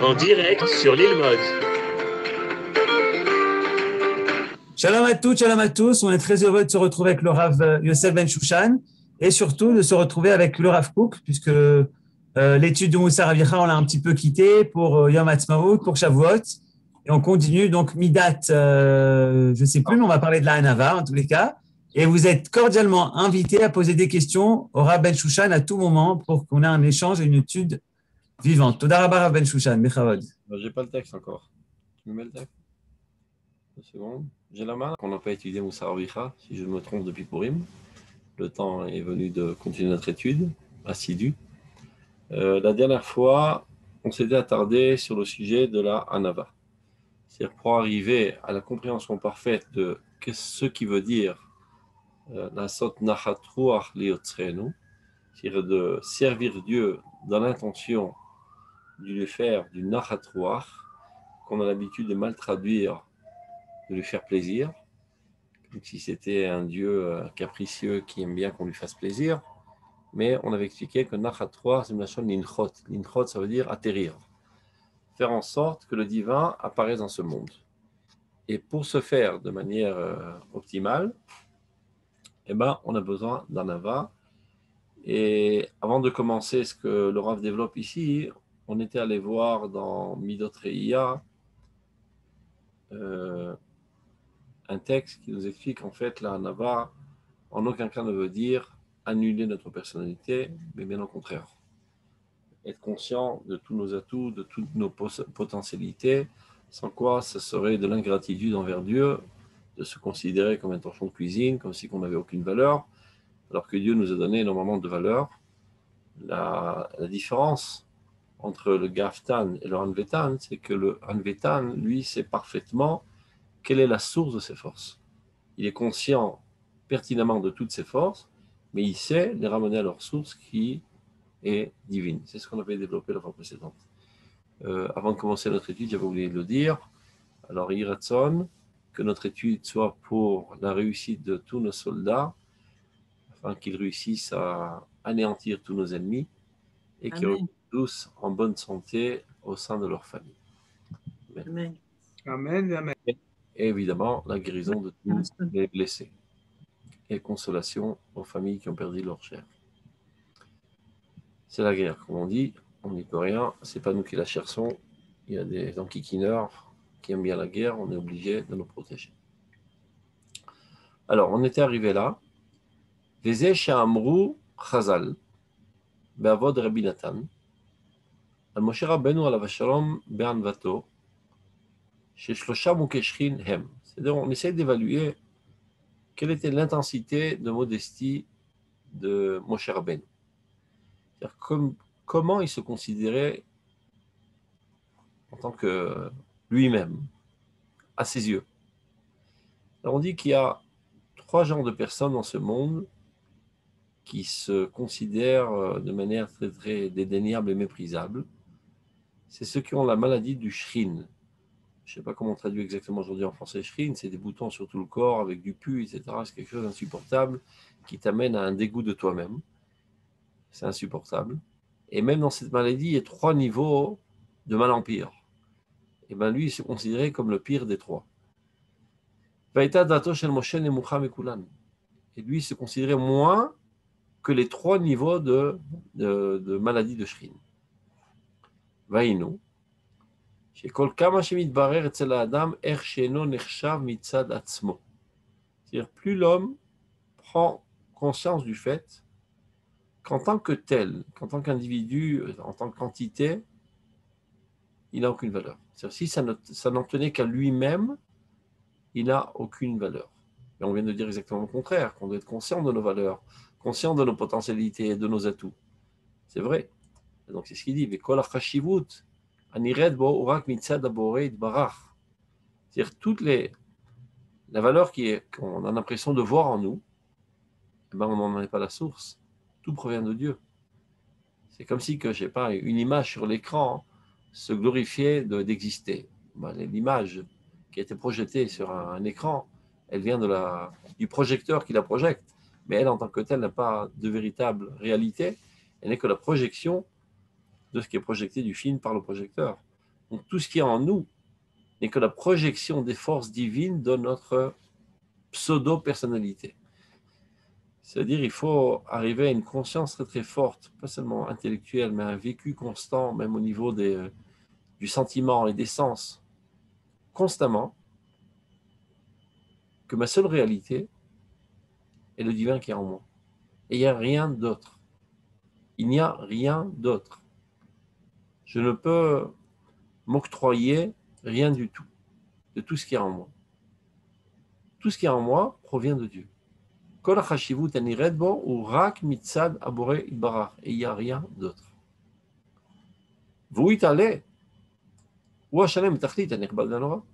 en direct sur l'île Mode. Shalom à tous. On est très heureux de se retrouver avec le Rav Yosef Ben Shushan et surtout de se retrouver avec le Rav Kook, puisque l'étude de Moussar Avicha, on l'a un petit peu quitté pour Yom Ha'atzmaut, pour Shavuot. Et on continue donc Midat, je ne sais plus, mais on va parler de la Hanava en tous les cas. Et vous êtes cordialement invités à poser des questions au Rav Ben Shushan à tout moment pour qu'on ait un échange et une étude vivante. Toda Rabba Rav Ben Shushan, Mechavod. J'ai pas le texte encore. Tu me mets le texte? 2 secondes. J'ai la main. On n'a pas étudié Moussar Avicha, si je me trompe, depuis Purim. Le temps est venu de continuer notre étude assidue. La dernière fois, on s'était attardé sur le sujet de la Hanava. C'est-à-dire pour arriver à la compréhension parfaite de ce qui veut dire la sot nachat ruach liotzrenu, c'est-à-dire de servir Dieu dans l'intention de lui faire du nachat ruach, qu'on a l'habitude de mal traduire, de lui faire plaisir, comme si c'était un Dieu capricieux qui aime bien qu'on lui fasse plaisir. Mais on avait expliqué que nachat ruach, c'est une nation l'inchot. L'inchot, ça veut dire atterrir. Faire en sorte que le divin apparaisse dans ce monde. Et pour ce faire de manière optimale, eh ben, on a besoin d'un Hava. Et avant de commencer ce que le Rav développe ici, on était allé voir dans Midot Reiya un texte qui nous explique en fait la Hanava en aucun cas ne veut dire annuler notre personnalité, mais bien au contraire. Être conscient de tous nos atouts, de toutes nos potentialités, sans quoi ce serait de l'ingratitude envers Dieu, de se considérer comme un torchon de cuisine, comme si on n'avait aucune valeur, alors que Dieu nous a donné énormément de valeur. La différence entre le Gaftan et le Hanvetan, c'est que le Hanvetan, lui, sait parfaitement quelle est la source de ses forces. Il est conscient pertinemment de toutes ses forces, mais il sait les ramener à leur source qui est divine. C'est ce qu'on avait développé la fois précédente. Avant de commencer notre étude, j'avais oublié de le dire. Alors, Iratson, que notre étude soit pour la réussite de tous nos soldats, afin qu'ils réussissent à anéantir tous nos ennemis et qu'ils reviennent tous en bonne santé au sein de leur famille. Amen. Amen, amen. Et évidemment, la guérison de tous les blessés et consolation aux familles qui ont perdu leur chair. C'est la guerre, comme on dit, on n'y peut rien, c'est pas nous qui la cherchons. Il y a des enquiquineurs qui aiment bien la guerre, on est obligé de nous protéger. Alors, on était arrivé là. Veze Sha'amru Chazal, Be'avod Rabbi Natan, Al Moshe Rabbeinu alav hashalom be'anvato, Sheshlosha Mukeshrin Hem. C'est-à-dire, on essaie d'évaluer quelle était l'intensité de modestie de Moshe Rabbeinu. C'est-à-dire comment il se considérait en tant que lui-même, à ses yeux. Alors on dit qu'il y a 3 genres de personnes dans ce monde qui se considèrent de manière très, très dédaignable et méprisable. C'est ceux qui ont la maladie du shrine. Je ne sais pas comment on traduit exactement aujourd'hui en français shrine, c'est des boutons sur tout le corps avec du pu, etc. C'est quelque chose d'insupportable qui t'amène à un dégoût de toi-même. C'est insupportable. Et même dans cette maladie, il y a 3 niveaux de mal en pire. Et bien lui, il se considérait comme le pire des 3. Et lui, il se considérait moins que les 3 niveaux de maladie de Shrine. Vaïnou. C'est-à-dire, plus l'homme prend conscience du fait qu'en tant que tel, qu'en tant qu'individu, en tant qu'entité, il n'a aucune valeur. C'est-à-dire, si ça n'en tenait qu'à lui-même, il n'a aucune valeur. Et on vient de dire exactement le contraire, qu'on doit être conscient de nos valeurs, conscient de nos potentialités et de nos atouts. C'est vrai. Et donc c'est ce qu'il dit. C'est-à-dire toute la valeur qu'on a l'impression de voir en nous, eh ben, on n'en est pas la source. Tout provient de Dieu. C'est comme si que, je sais pas, une image sur l'écran se glorifiait d'exister. Ben, l'image qui a été projetée sur un écran, elle vient du projecteur qui la projette. Mais elle, en tant que telle, n'a pas de véritable réalité. Elle n'est que la projection de ce qui est projeté du film par le projecteur. Donc tout ce qui est en nous n'est que la projection des forces divines de notre pseudo-personnalité. C'est-à-dire il faut arriver à une conscience très très forte, pas seulement intellectuelle, mais un vécu constant, même au niveau du sentiment et des sens, constamment, que ma seule réalité est le divin qui est en moi. Et il n'y a rien d'autre. Il n'y a rien d'autre. Je ne peux m'octroyer rien du tout, de tout ce qui est en moi. Tout ce qui est en moi provient de Dieu. Et il n'y a rien d'autre. Vous y allez.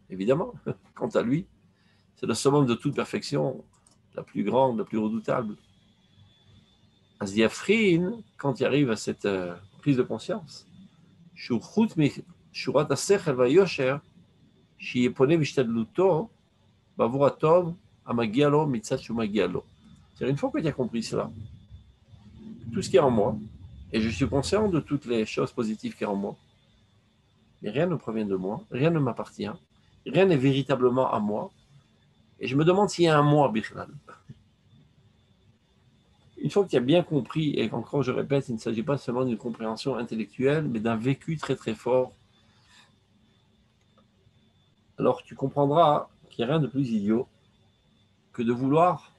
Évidemment, quant à lui, c'est le summum de toute perfection, la plus grande, la plus redoutable. Asdiafrin, quand il arrive à cette prise de conscience, שורת השכל והיושר, שיפונה בהשתדלותו בעבור הטוב המגיע לו מצד שהוא מגיע לו. C'est-à-dire, une fois que tu as compris cela, tout ce qui est en moi, et je suis conscient de toutes les choses positives qui sont en moi, mais rien ne provient de moi, rien ne m'appartient, rien n'est véritablement à moi, et je me demande s'il y a un moi, Bichlal. Une fois que tu as bien compris, et encore je répète, il ne s'agit pas seulement d'une compréhension intellectuelle, mais d'un vécu très très fort, alors tu comprendras qu'il n'y a rien de plus idiot que de vouloir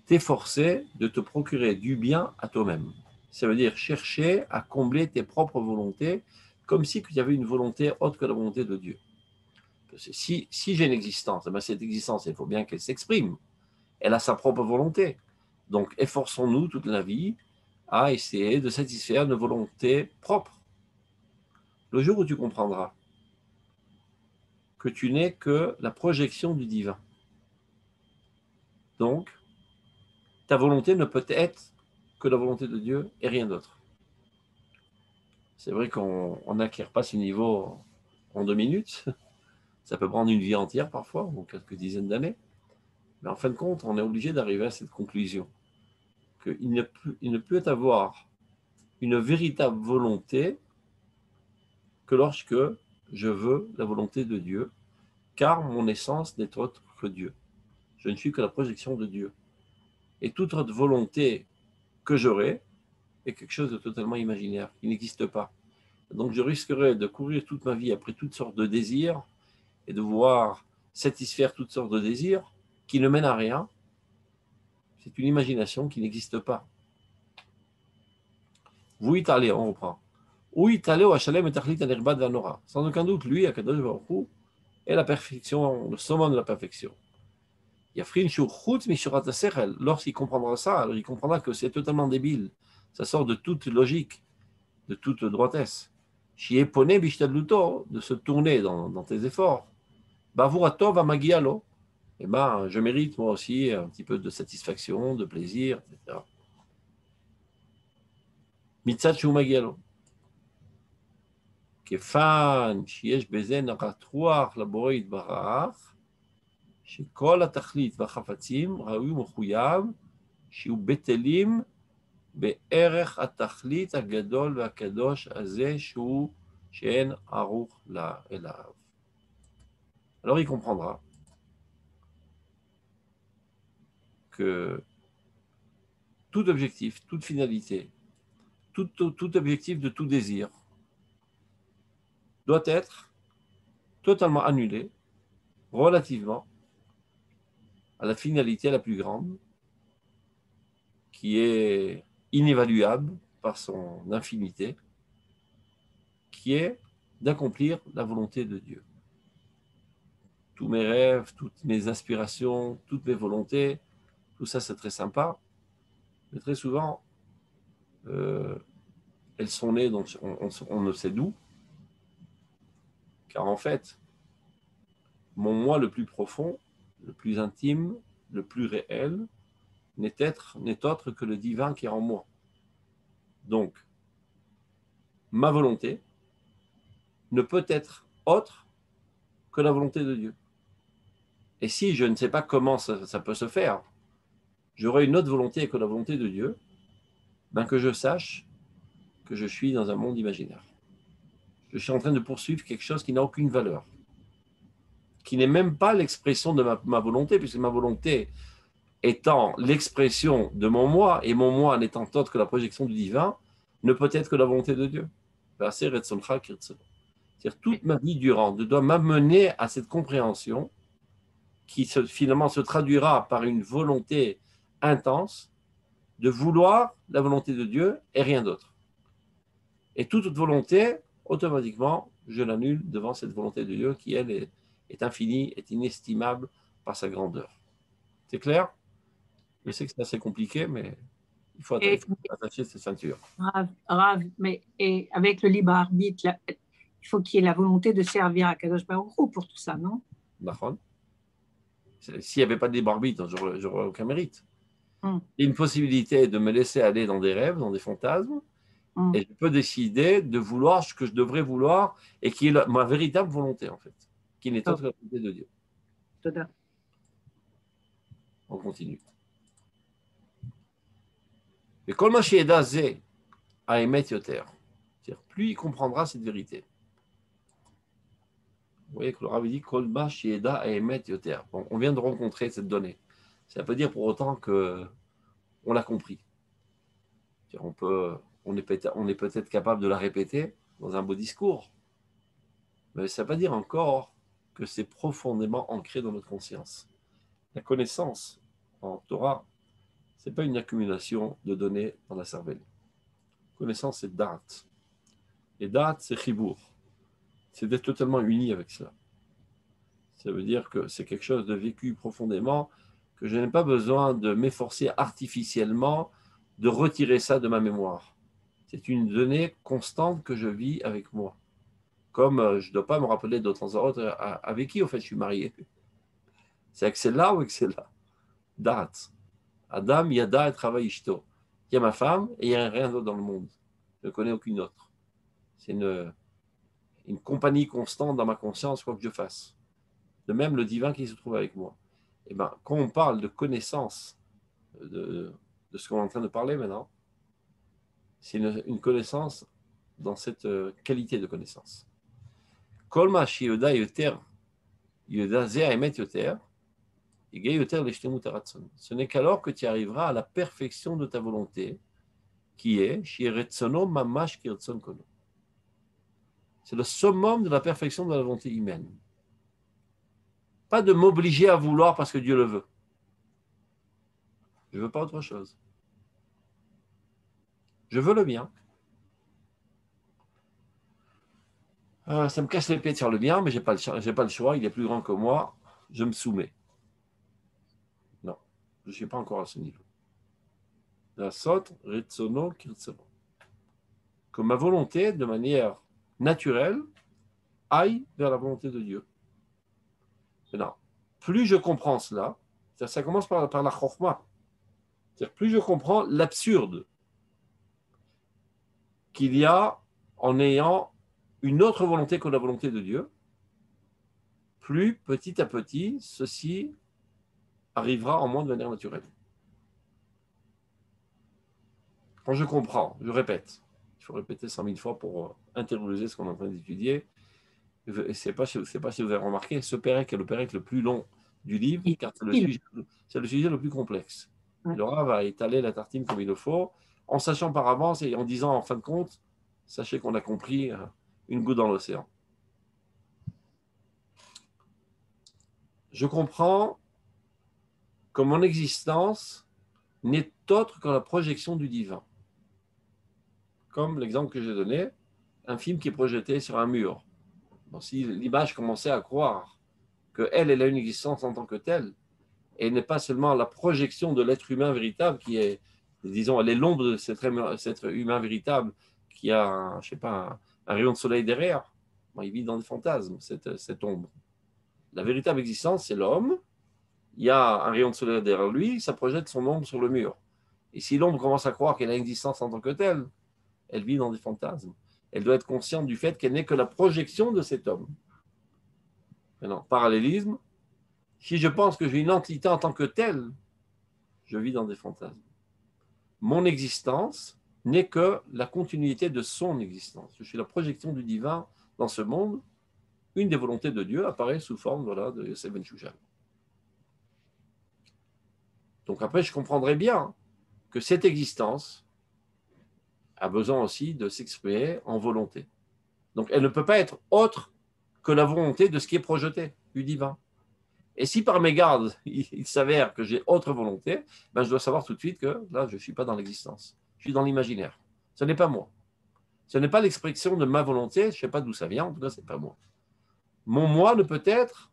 t'efforcer de te procurer du bien à toi-même. Ça veut dire chercher à combler tes propres volontés, comme si tu avais une volonté autre que la volonté de Dieu. Si j'ai une existence, cette existence, il faut bien qu'elle s'exprime. Elle a sa propre volonté. Donc, efforçons-nous toute la vie à essayer de satisfaire nos volontés propres. Le jour où tu comprendras que tu n'es que la projection du divin, donc, ta volonté ne peut être que la volonté de Dieu et rien d'autre. C'est vrai qu'on n'acquiert pas ce niveau en 2 minutes. Ça peut prendre une vie entière parfois, ou quelques dizaines d'années. Mais en fin de compte, on est obligé d'arriver à cette conclusion qu'il ne peut avoir une véritable volonté que lorsque je veux la volonté de Dieu, car mon essence n'est autre que Dieu. Je ne suis que la projection de Dieu. Et toute autre volonté que j'aurai est quelque chose de totalement imaginaire, qui n'existe pas. Donc je risquerais de courir toute ma vie après toutes sortes de désirs et de vouloir satisfaire toutes sortes de désirs qui ne mènent à rien. C'est une imagination qui n'existe pas. Vous y allez, on reprend. Oui, Taleo Hachalem et Tachlit Anirbad Vanora. Sans aucun doute, lui, Akadosh Baruch Hu, est la perfection, le summum de la perfection. Yafrin Shurchut Mishurat Asechel. Lorsqu'il comprendra ça, alors il comprendra que c'est totalement débile. Ça sort de toute logique, de toute droitesse. Shiepone Bishtadluto, de se tourner dans tes efforts. Bavuratov Amagialo. Eh ben, je mérite moi aussi un petit peu de satisfaction, de plaisir, etc. Mitzachu Magialo. כיוון שיש בזה נחת רוח לבורא יתברך, שכל התכלית והחפצים ראוי ומחויב שיהיו בטלים בערך התכלית הגדול והקדוש הזה שאין ערוך אליו. Alors il comprendra que tout objectif, toute finalité, tout objectif de tout désir doit être totalement annulé relativement à la finalité la plus grande, qui est inévaluable par son infinité, qui est d'accomplir la volonté de Dieu. Tous mes rêves, toutes mes aspirations, toutes mes volontés, tout ça c'est très sympa, mais très souvent, elles sont nées, donc on ne sait d'où, car en fait, mon moi le plus profond, le plus intime, le plus réel, n'est autre que le divin qui est en moi. Donc, ma volonté ne peut être autre que la volonté de Dieu. Et si je ne sais pas comment ça peut se faire, j'aurai une autre volonté que la volonté de Dieu, ben que je sache que je suis dans un monde imaginaire. Je suis en train de poursuivre quelque chose qui n'a aucune valeur, qui n'est même pas l'expression de ma volonté, puisque ma volonté étant l'expression de mon moi, et mon moi n'étant autre que la projection du divin, ne peut être que la volonté de Dieu. C'est-à-dire toute ma vie durant doit m'amener à cette compréhension qui finalement se traduira par une volonté intense de vouloir la volonté de Dieu et rien d'autre. Et toute volonté, automatiquement, je l'annule devant cette volonté de Dieu qui, elle, est infinie, est inestimable par sa grandeur. C'est clair? Je sais que c'est assez compliqué, mais il faut attacher ses ceintures. Rav, mais et avec le libre arbitre, il faut qu'il y ait la volonté de servir à Kadosh Baruch Hu pour tout ça, non? D'accord. S'il n'y avait pas de libre arbitre, je n'aurais aucun mérite. Il y a une possibilité de me laisser aller dans des rêves, dans des fantasmes, et je peux décider de vouloir ce que je devrais vouloir et qui est ma véritable volonté, en fait, qui n'est autre que la volonté de Dieu. On continue. Et Kol ma she'eda ze ha'emet yoter. C'est-à-dire, plus il comprendra cette vérité. Vous voyez que le Rav dit Kol ma she'eda ha'emet yoter. Bon, on vient de rencontrer cette donnée. Ça veut dire pour autant qu'on l'a compris. On est peut-être capable de la répéter dans un beau discours, mais ça ne veut pas dire encore que c'est profondément ancré dans notre conscience. La connaissance en Torah, ce n'est pas une accumulation de données dans la cervelle. La connaissance, c'est da'at. Et da'at, c'est chibour. C'est d'être totalement uni avec cela. Ça veut dire que c'est quelque chose de vécu profondément, que je n'ai pas besoin de m'efforcer artificiellement de retirer ça de ma mémoire. C'est une donnée constante que je vis avec moi. Comme je ne dois pas me rappeler de temps en temps avec qui, au fait, je suis marié. C'est avec celle-là ou avec celle-là? Da'at. Adam, Yada et travail Ishto. Il y a ma femme et il n'y a rien d'autre dans le monde. Je ne connais aucune autre. C'est une compagnie constante dans ma conscience, quoi que je fasse. De même, le divin qui se trouve avec moi. Et ben, quand on parle de connaissance, de ce qu'on est en train de parler maintenant, c'est une connaissance dans cette qualité de connaissance. Kol ma she'yoda yoter, yoda ze ha'emet yoter, ce n'est qu'alors que tu arriveras à la perfection de ta volonté, qui est c'est le summum de la perfection de la volonté humaine. Pas de m'obliger à vouloir parce que Dieu le veut. Je ne veux pas autre chose. Je veux le bien. Ça me casse les pieds de faire le bien, mais je n'ai pas le choix, il est plus grand que moi, je me soumets. Non, je ne suis pas encore à ce niveau. La sotte, retsono, kirtsono. Que ma volonté, de manière naturelle, aille vers la volonté de Dieu. Maintenant, plus je comprends cela, ça commence par la chokhma. C'est-à-dire, plus je comprends l'absurde qu'il y a en ayant une autre volonté que la volonté de Dieu, plus petit à petit, ceci arrivera en moi de manière naturelle. Quand je comprends, je répète, il faut répéter 100 000 fois pour intérioriser ce qu'on est en train d'étudier. Ce n'est pas si vous avez remarqué, ce pérec est le pérec le plus long du livre, car c'est le sujet le plus complexe. Le Rav va étaler la tartine comme il le faut, en sachant par avance et en disant en fin de compte, sachez qu'on a compris une goutte dans l'océan. Je comprends que mon existence n'est autre que la projection du divin. Comme l'exemple que j'ai donné, un film qui est projeté sur un mur. Bon, si l'image commençait à croire qu'elle a une existence en tant que telle, et n'est pas seulement la projection de l'être humain véritable qui est, disons, elle est l'ombre de cet être humain véritable qui a, je sais pas, un rayon de soleil derrière. Bon, il vit dans des fantasmes, cette ombre. La véritable existence, c'est l'homme. Il y a un rayon de soleil derrière lui, ça projette son ombre sur le mur. Et si l'ombre commence à croire qu'elle a une existence en tant que telle, elle vit dans des fantasmes. Elle doit être consciente du fait qu'elle n'est que la projection de cet homme. Maintenant, parallélisme, si je pense que j'ai une entité en tant que telle, je vis dans des fantasmes. Mon existence n'est que la continuité de son existence. Je suis la projection du divin dans ce monde. Une des volontés de Dieu apparaît sous forme de Yosef ben Shushan. Donc après, je comprendrai bien que cette existence a besoin aussi de s'exprimer en volonté. Donc elle ne peut pas être autre que la volonté de ce qui est projeté, du divin. Et si par mégarde, il s'avère que j'ai autre volonté, ben je dois savoir tout de suite que là, je ne suis pas dans l'existence. Je suis dans l'imaginaire. Ce n'est pas moi. Ce n'est pas l'expression de ma volonté, je ne sais pas d'où ça vient, en tout cas, ce n'est pas moi. Mon moi ne peut être,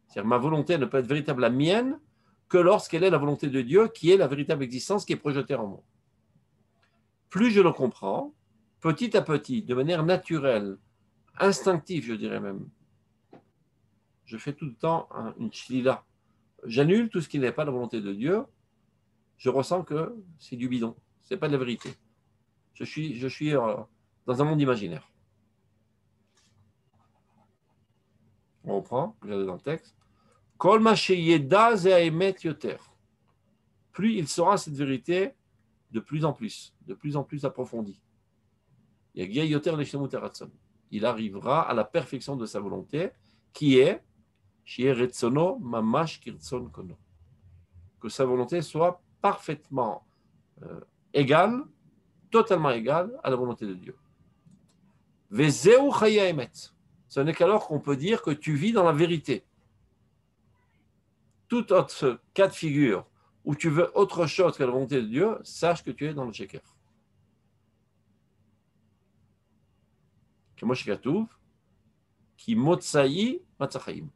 c'est-à-dire ma volonté ne peut être véritable la mienne que lorsqu'elle est la volonté de Dieu, qui est la véritable existence qui est projetée en moi. Plus je le comprends, petit à petit, de manière naturelle, instinctive, je dirais même, je fais tout le temps une shlila. J'annule tout ce qui n'est pas la volonté de Dieu. Je ressens que c'est du bidon. Ce n'est pas de la vérité. Je suis dans un monde imaginaire. On reprend, regardez dans le texte. Kol ma sheyeda ze haemet yoter. Plus il saura cette vérité de plus en plus approfondie. Yagia yoter leshlemut haratson. Il arrivera à la perfection de sa volonté, qui est sheye retzono mamash kirtzon kono. Que sa volonté soit parfaitement égale, totalement égale à la volonté de Dieu. Vezeu chaya emet. Ce n'est qu'alors qu'on peut dire que tu vis dans la vérité. Tout autre cas de figure où tu veux autre chose que la volonté de Dieu, sache que tu es dans le sheker. Comme Shekatouv, qui motsaï matzachaim.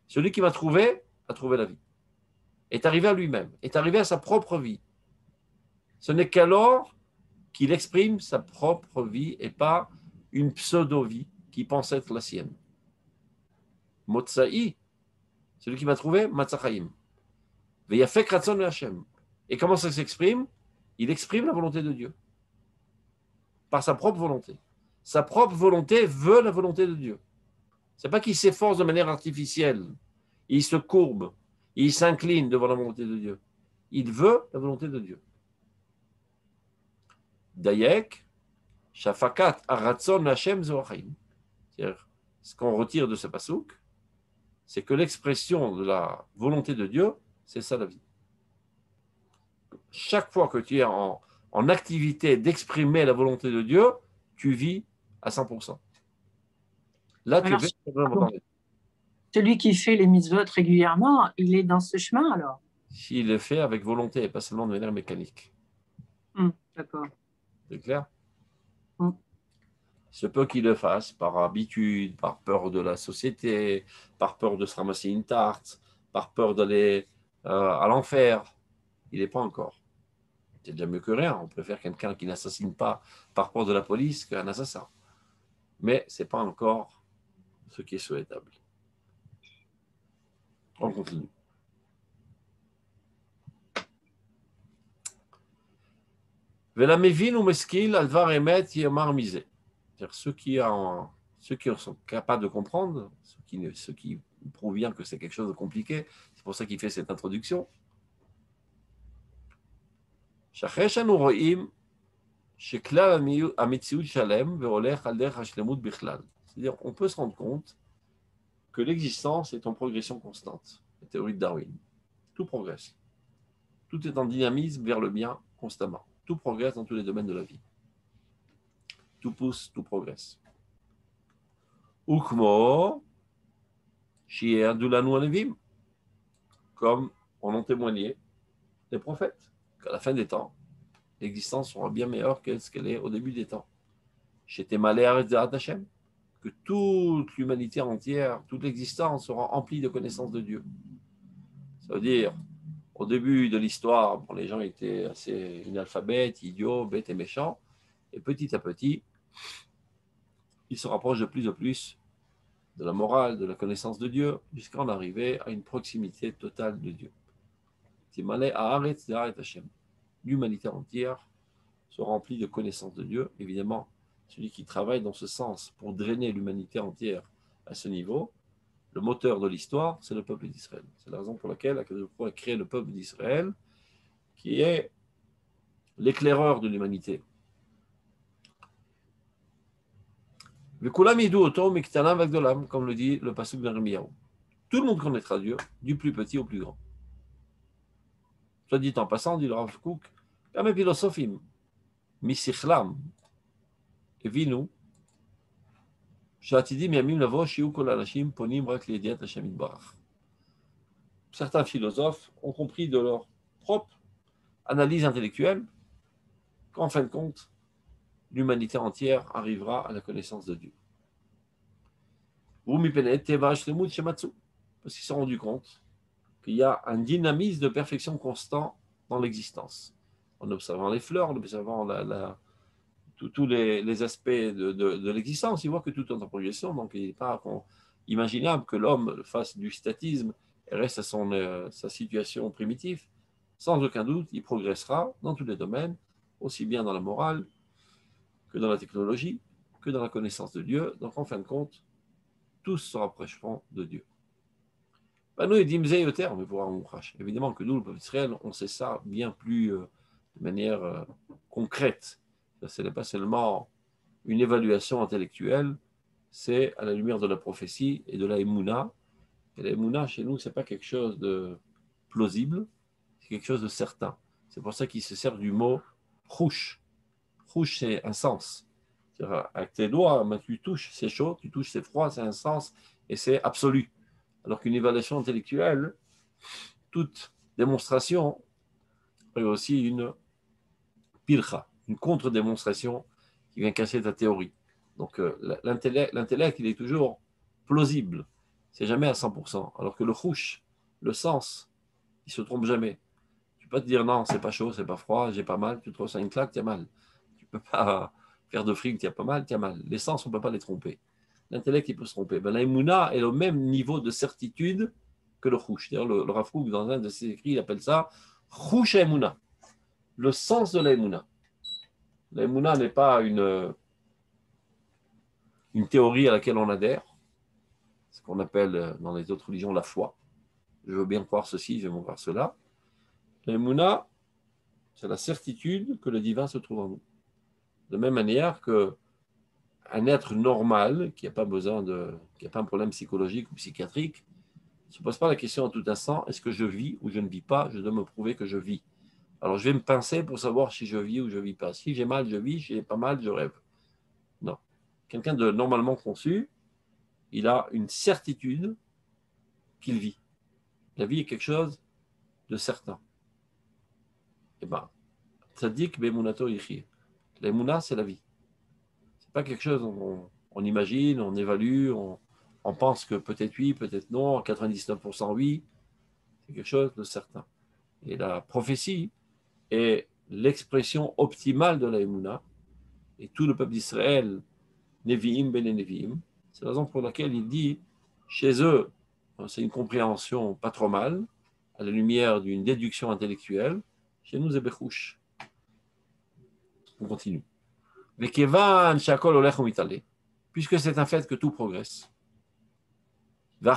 Celui qui m'a trouvé a trouvé la vie. Est arrivé à lui-même, est arrivé à sa propre vie. Ce n'est qu'alors qu'il exprime sa propre vie et pas une pseudo-vie qui pense être la sienne. Motsaï, celui qui m'a trouvé, Matzachaim. Veyafek Ratzon Hashem. Et comment ça s'exprime? Il exprime la volonté de Dieu. Par sa propre volonté. Sa propre volonté veut la volonté de Dieu. Ce n'est pas qu'il s'efforce de manière artificielle. Il se courbe. Il s'incline devant la volonté de Dieu. Il veut la volonté de Dieu. Dayek, Shafakat Aratzon Hashem Zoachim. C'est-à-dire, ce qu'on retire de ce pasouk, c'est que l'expression de la volonté de Dieu, c'est ça la vie. Chaque fois que tu es en activité d'exprimer la volonté de Dieu, tu vis à 100%. Là, tu es vraiment dans les... Celui qui fait les mitzvot régulièrement, il est dans ce chemin alors? S'il le fait avec volonté et pas seulement de manière mécanique. D'accord. C'est clair? Se peut qu'il le fasse par habitude, par peur de la société, par peur de se ramasser une tarte, par peur d'aller à l'enfer. Il n'est pas encore. C'est déjà mieux que rien. On préfère quelqu'un qui n'assassine pas par peur de la police qu'un assassin. Mais ce n'est pas encore ce qui est souhaitable. On continue. Velamevin ou meskil alvar emet yamar misé. C'est-à-dire ceux qui sont capables de comprendre, ceux qui prouvent bien que c'est quelque chose de compliqué, c'est pour ça qu'il fait cette introduction. C'est-à-dire, on peut se rendre compte que l'existence est en progression constante. La théorie de Darwin. Tout progresse. Tout est en dynamisme vers le bien constamment. Tout progresse dans tous les domaines de la vie. Tout pousse, tout progresse. Ukmo, Shierdulanu Alevim, comme en ont témoigné les prophètes, qu'à la fin des temps, l'existence sera bien meilleure que ce qu'elle est au début des temps. Chez Malé Hashem, que toute l'humanité entière, toute l'existence sera emplie de connaissance de Dieu. Ça veut dire, au début de l'histoire, bon, les gens étaient assez analphabètes, idiots, bêtes et méchants, et petit à petit, ils se rapprochent de plus en plus de la morale, de la connaissance de Dieu, jusqu'à en arriver à une proximité totale de Dieu. L'humanité entière se remplit de connaissance de Dieu. Évidemment, celui qui travaille dans ce sens pour drainer l'humanité entière à ce niveau, le moteur de l'histoire, c'est le peuple d'Israël. C'est la raison pour laquelle Akadosh Baruch Hu a créé le peuple d'Israël, qui est l'éclaireur de l'humanité. Vekulam yidou oto miktanan vagdolam, comme le dit le pasuk d'Armiyahu. Tout le monde connaîtra Dieu, du plus petit au plus grand. Soit dit en passant, dit le Rav Kook, גם הפילוסופים משכלם הבינו שעתידים ימים לבוא שיהיו כל האנשים פונים רק לידיעת השם יתברך. Certains philosophes ont compris de leur propre analyse intellectuelle qu'en fin de compte, l'humanité entière arrivera à la connaissance de Dieu. Parce qu'ils se sont rendus compte qu'il y a un dynamisme de perfection constant dans l'existence. En observant les fleurs, en observant tous les aspects de l'existence, ils voient que tout est en progression, donc il n'est pas imaginable que l'homme fasse du statisme et reste à sa situation primitive. Sans aucun doute, il progressera dans tous les domaines, aussi bien dans la morale que dans la technologie, que dans la connaissance de Dieu. Donc en fin de compte, tous se rapprocheront de Dieu. Évidemment que nous, le peuple d'Israël, on sait ça bien plus de manière concrète. Ce n'est pas seulement une évaluation intellectuelle, c'est à la lumière de la prophétie et de la émouna. Et la émouna, chez nous, ce n'est pas quelque chose de plausible, c'est quelque chose de certain. C'est pour ça qu'il se sert du mot rouche. Rouche, c'est un sens. Avec tes doigts, tu touches, c'est chaud, tu touches, c'est froid, c'est un sens et c'est absolu. Alors qu'une évaluation intellectuelle, toute démonstration est aussi une pilcha, une contre-démonstration qui vient casser ta théorie. Donc l'intellect, il est toujours plausible, c'est jamais à 100%. Alors que le chouch, le sens, il ne se trompe jamais. Tu peux pas te dire non, c'est pas chaud, c'est pas froid, j'ai pas mal, tu te reçois une claque, tu as mal. Tu peux pas faire de fric, tu as pas mal, tu as mal. Les sens, on ne peut pas les tromper. L'intellect, il peut se tromper. Ben, la émouna est au même niveau de certitude que le chouch. D'ailleurs, le Rav Kook, dans un de ses écrits, il appelle ça chouch émouna, le sens de la émouna. La émouna n'est pas une théorie à laquelle on adhère, ce qu'on appelle dans les autres religions la foi. Je veux bien croire ceci, je veux bien croire cela. La émouna, c'est la certitude que le divin se trouve en nous. De même manière que un être normal, qui n'a pas un problème psychologique ou psychiatrique, ne se pose pas la question en tout instant, est-ce que je vis ou je ne vis pas, je dois me prouver que je vis. Alors je vais me pincer pour savoir si je vis ou je ne vis pas. Si j'ai mal, je vis, si j'ai pas mal, je rêve. Non. Quelqu'un de normalement conçu, il a une certitude qu'il vit. La vie est quelque chose de certain. Eh bien, tzaddik be'emunato yichye. L'émouna, c'est la vie. Ce n'est pas quelque chose on imagine, on évalue, on pense que peut-être oui, peut-être non, 99% oui. C'est quelque chose de certain. Et la prophétie est l'expression optimale de la émouna. Et tout le peuple d'Israël, Nevi'im ben Nevi'im, c'est la raison pour laquelle il dit, chez eux, c'est une compréhension pas trop mal, à la lumière d'une déduction intellectuelle, chez nous, c'est Bechouch. On continue. Puisque c'est un fait que tout progresse. Et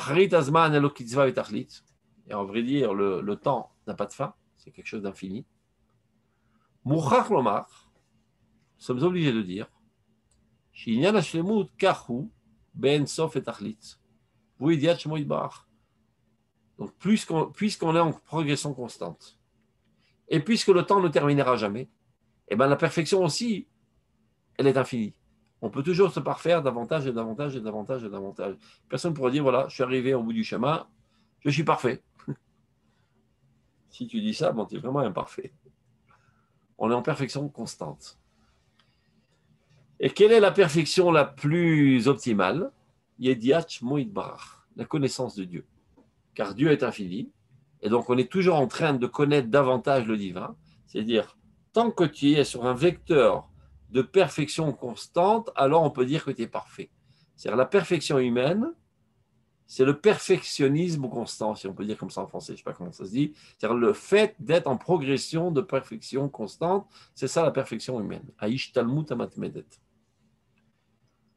en vrai dire, le temps n'a pas de fin, c'est quelque chose d'infini. Nous sommes obligés de dire donc, puisqu'on est en progression constante, et puisque le temps ne terminera jamais, et bien la perfection aussi, elle est infinie. On peut toujours se parfaire davantage et davantage et davantage et davantage. Personne ne pourra dire, voilà, je suis arrivé au bout du chemin, je suis parfait. Si tu dis ça, bon, tu es vraiment imparfait. On est en perfection constante. Et quelle est la perfection la plus optimale? Yediach Moïdbarach, la connaissance de Dieu. Car Dieu est infini, et donc on est toujours en train de connaître davantage le divin. C'est-à-dire, tant que tu es sur un vecteur de perfection constante, alors on peut dire que tu es parfait. C'est-à-dire la perfection humaine, c'est le perfectionnisme constant, si on peut dire comme ça en français, je ne sais pas comment ça se dit. C'est-à-dire le fait d'être en progression de perfection constante, c'est ça la perfection humaine. Aish Talmud Amatmedet.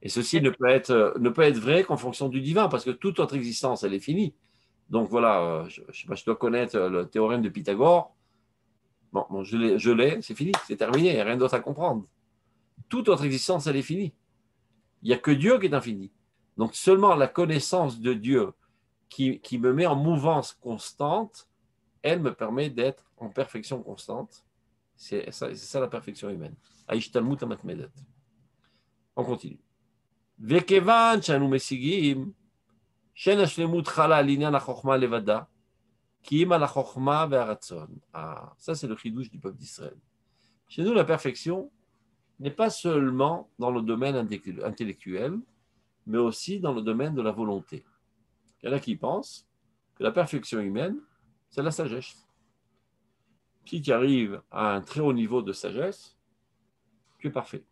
Et ceci ne peut être vrai qu'en fonction du divin, parce que toute autre existence, elle est finie. Donc voilà, je sais pas, je dois connaître le théorème de Pythagore. Bon, je l'ai, c'est fini, c'est terminé, il n'y a rien d'autre à comprendre. Toute autre existence, elle est finie. Il n'y a que Dieu qui est infini. Donc seulement la connaissance de Dieu qui me met en mouvance constante, elle me permet d'être en perfection constante. C'est ça la perfection humaine. Aishtalmut amatmedet. On continue. Vekevan shanu mesigim, shen hashlemut chala al inyan hachokma levada, ki im al hachokma ve'aratzon. Ah, ça c'est le chidouche du peuple d'Israël. Chez nous, la perfection n'est pas seulement dans le domaine intellectuel, mais aussi dans le domaine de la volonté. Il y en a qui pensent que la perfection humaine, c'est la sagesse. Si tu arrives à un très haut niveau de sagesse, tu es parfait.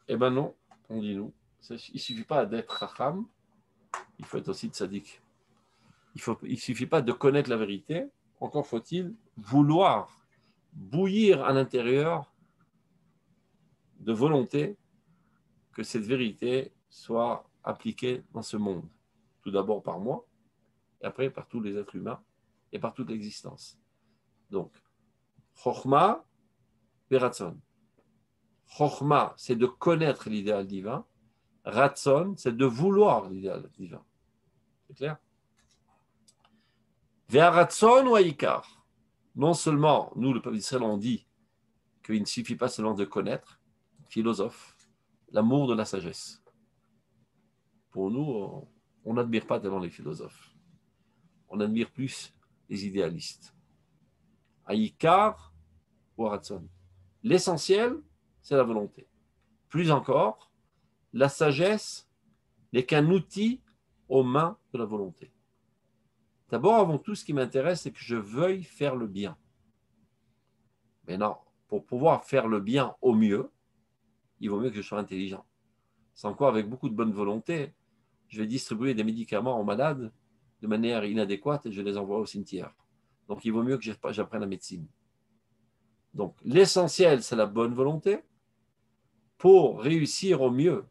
Eh bien non, on dit nous. Il ne suffit pas d'être racham, il faut être aussi tzaddik. Il ne suffit pas de connaître la vérité, encore faut-il vouloir bouillir à l'intérieur de volonté que cette vérité soit appliquée dans ce monde. Tout d'abord par moi, et après par tous les êtres humains et par toute l'existence. Donc, Chochma, Veratson. Chochma, c'est de connaître l'idéal divin. Ratson, c'est de vouloir l'idéal divin. C'est clair? Ve'aratson ou Aikar. Non seulement, nous, le peuple d'Israël, on dit qu'il ne suffit pas seulement de connaître, philosophe, l'amour de la sagesse. Pour nous, on n'admire pas tellement les philosophes. On admire plus les idéalistes. Aikar ou Ratson. L'essentiel, c'est la volonté. Plus encore, la sagesse n'est qu'un outil aux mains de la volonté. D'abord, avant tout, ce qui m'intéresse, c'est que je veuille faire le bien. Mais non, pour pouvoir faire le bien au mieux, il vaut mieux que je sois intelligent. Sans quoi, avec beaucoup de bonne volonté, je vais distribuer des médicaments aux malades de manière inadéquate et je les envoie au cimetière. Donc, il vaut mieux que j'apprenne la médecine. Donc, l'essentiel, c'est la bonne volonté. Pour réussir au mieux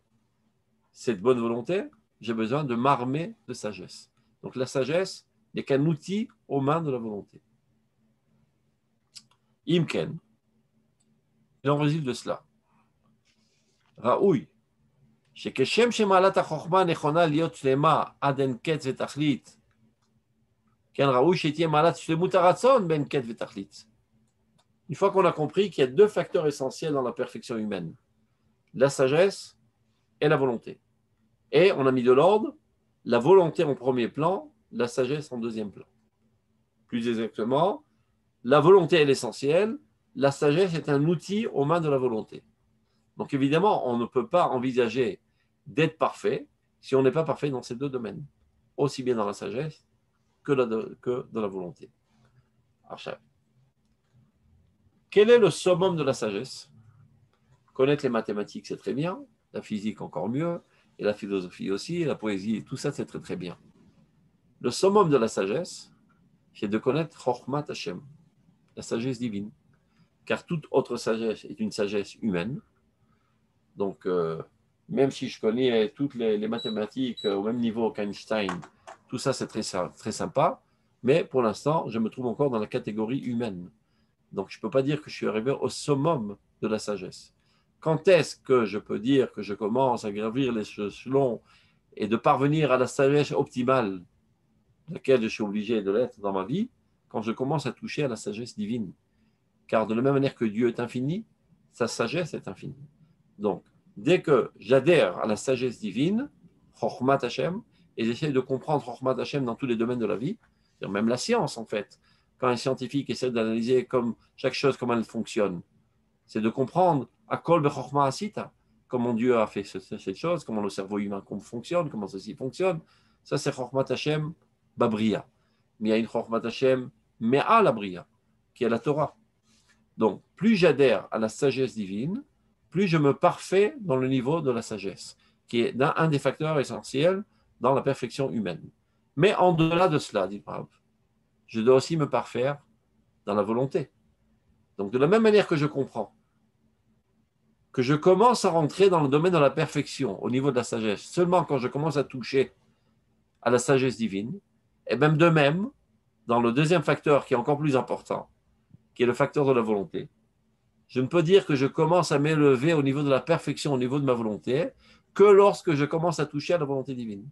cette bonne volonté, j'ai besoin de m'armer de sagesse. Donc, la sagesse n'est qu'un outil aux mains de la volonté. Imken, il en résulte de cela. Raoui, שכשם שמעלת החוכמה נכונה להיות שלמה עד אין קץ ותכלית, כן ראוי שתהיה מעלת שלמות הרצון בין קץ ותכלית. Une fois qu'on a compris qu'il y a deux facteurs essentiels dans la perfection humaine, la sagesse et la volonté. Et on a mis de l'ordre, la volonté en premier plan, la sagesse en deuxième plan. Plus exactement, la volonté est l'essentiel, la sagesse est un outil aux mains de la volonté. Donc évidemment, on ne peut pas envisager d'être parfait si on n'est pas parfait dans ces deux domaines, aussi bien dans la sagesse que dans la volonté. Archav. Quel est le summum de la sagesse? Connaître les mathématiques, c'est très bien, la physique encore mieux, et la philosophie aussi, et la poésie, tout ça, c'est très très bien. Le summum de la sagesse, c'est de connaître Chochmat Hashem, la sagesse divine, car toute autre sagesse est une sagesse humaine. Donc, même si je connais toutes les mathématiques au même niveau qu'Einstein, tout ça, c'est très, très sympa, mais pour l'instant, je me trouve encore dans la catégorie humaine. Donc, je ne peux pas dire que je suis arrivé au summum de la sagesse. Quand est-ce que je peux dire que je commence à gravir les échelons et de parvenir à la sagesse optimale, laquelle je suis obligé de l'être dans ma vie, quand je commence à toucher à la sagesse divine? Car de la même manière que Dieu est infini, sa sagesse est infinie. Donc, dès que j'adhère à la sagesse divine, Chochmat Hashem, et j'essaie de comprendre Chochmat Hashem dans tous les domaines de la vie, c'est-à-dire même la science en fait, quand un scientifique essaie d'analyser comme chaque chose, comment elle fonctionne, c'est de comprendre Akol Bechorma Asita, comment Dieu a fait cette chose, comment le cerveau humain fonctionne, comment ceci fonctionne. Ça, c'est Chochmat Hashem Babria. Mais il y a une Chochmat Hashem Mea la Bria, qui est la Torah. Donc, plus j'adhère à la sagesse divine, plus je me parfais dans le niveau de la sagesse, qui est un des facteurs essentiels dans la perfection humaine. Mais en delà de cela, dit Prabhupada, je dois aussi me parfaire dans la volonté. Donc, de la même manière que je comprends que je commence à rentrer dans le domaine de la perfection au niveau de la sagesse, seulement quand je commence à toucher à la sagesse divine, et même de même, dans le deuxième facteur qui est encore plus important, qui est le facteur de la volonté. Je ne peux dire que je commence à m'élever au niveau de la perfection, au niveau de ma volonté, que lorsque je commence à toucher à la volonté divine.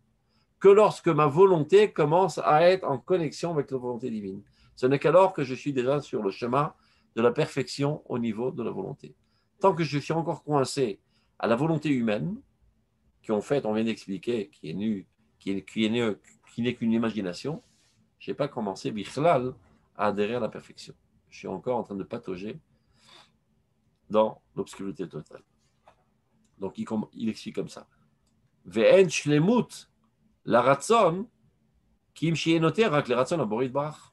Que lorsque ma volonté commence à être en connexion avec la volonté divine. Ce n'est qu'alors que je suis déjà sur le chemin de la perfection au niveau de la volonté. Tant que je suis encore coincé à la volonté humaine, qui en fait, on vient d'expliquer, qui n'est qu'une imagination, je n'ai pas commencé, bichlal, à adhérer à la perfection. Je suis encore en train de patauger dans l'obscurité totale. Donc, il explique comme ça. Ve'en shlemut la ratson kim shienoter rak le ratson aborit barach.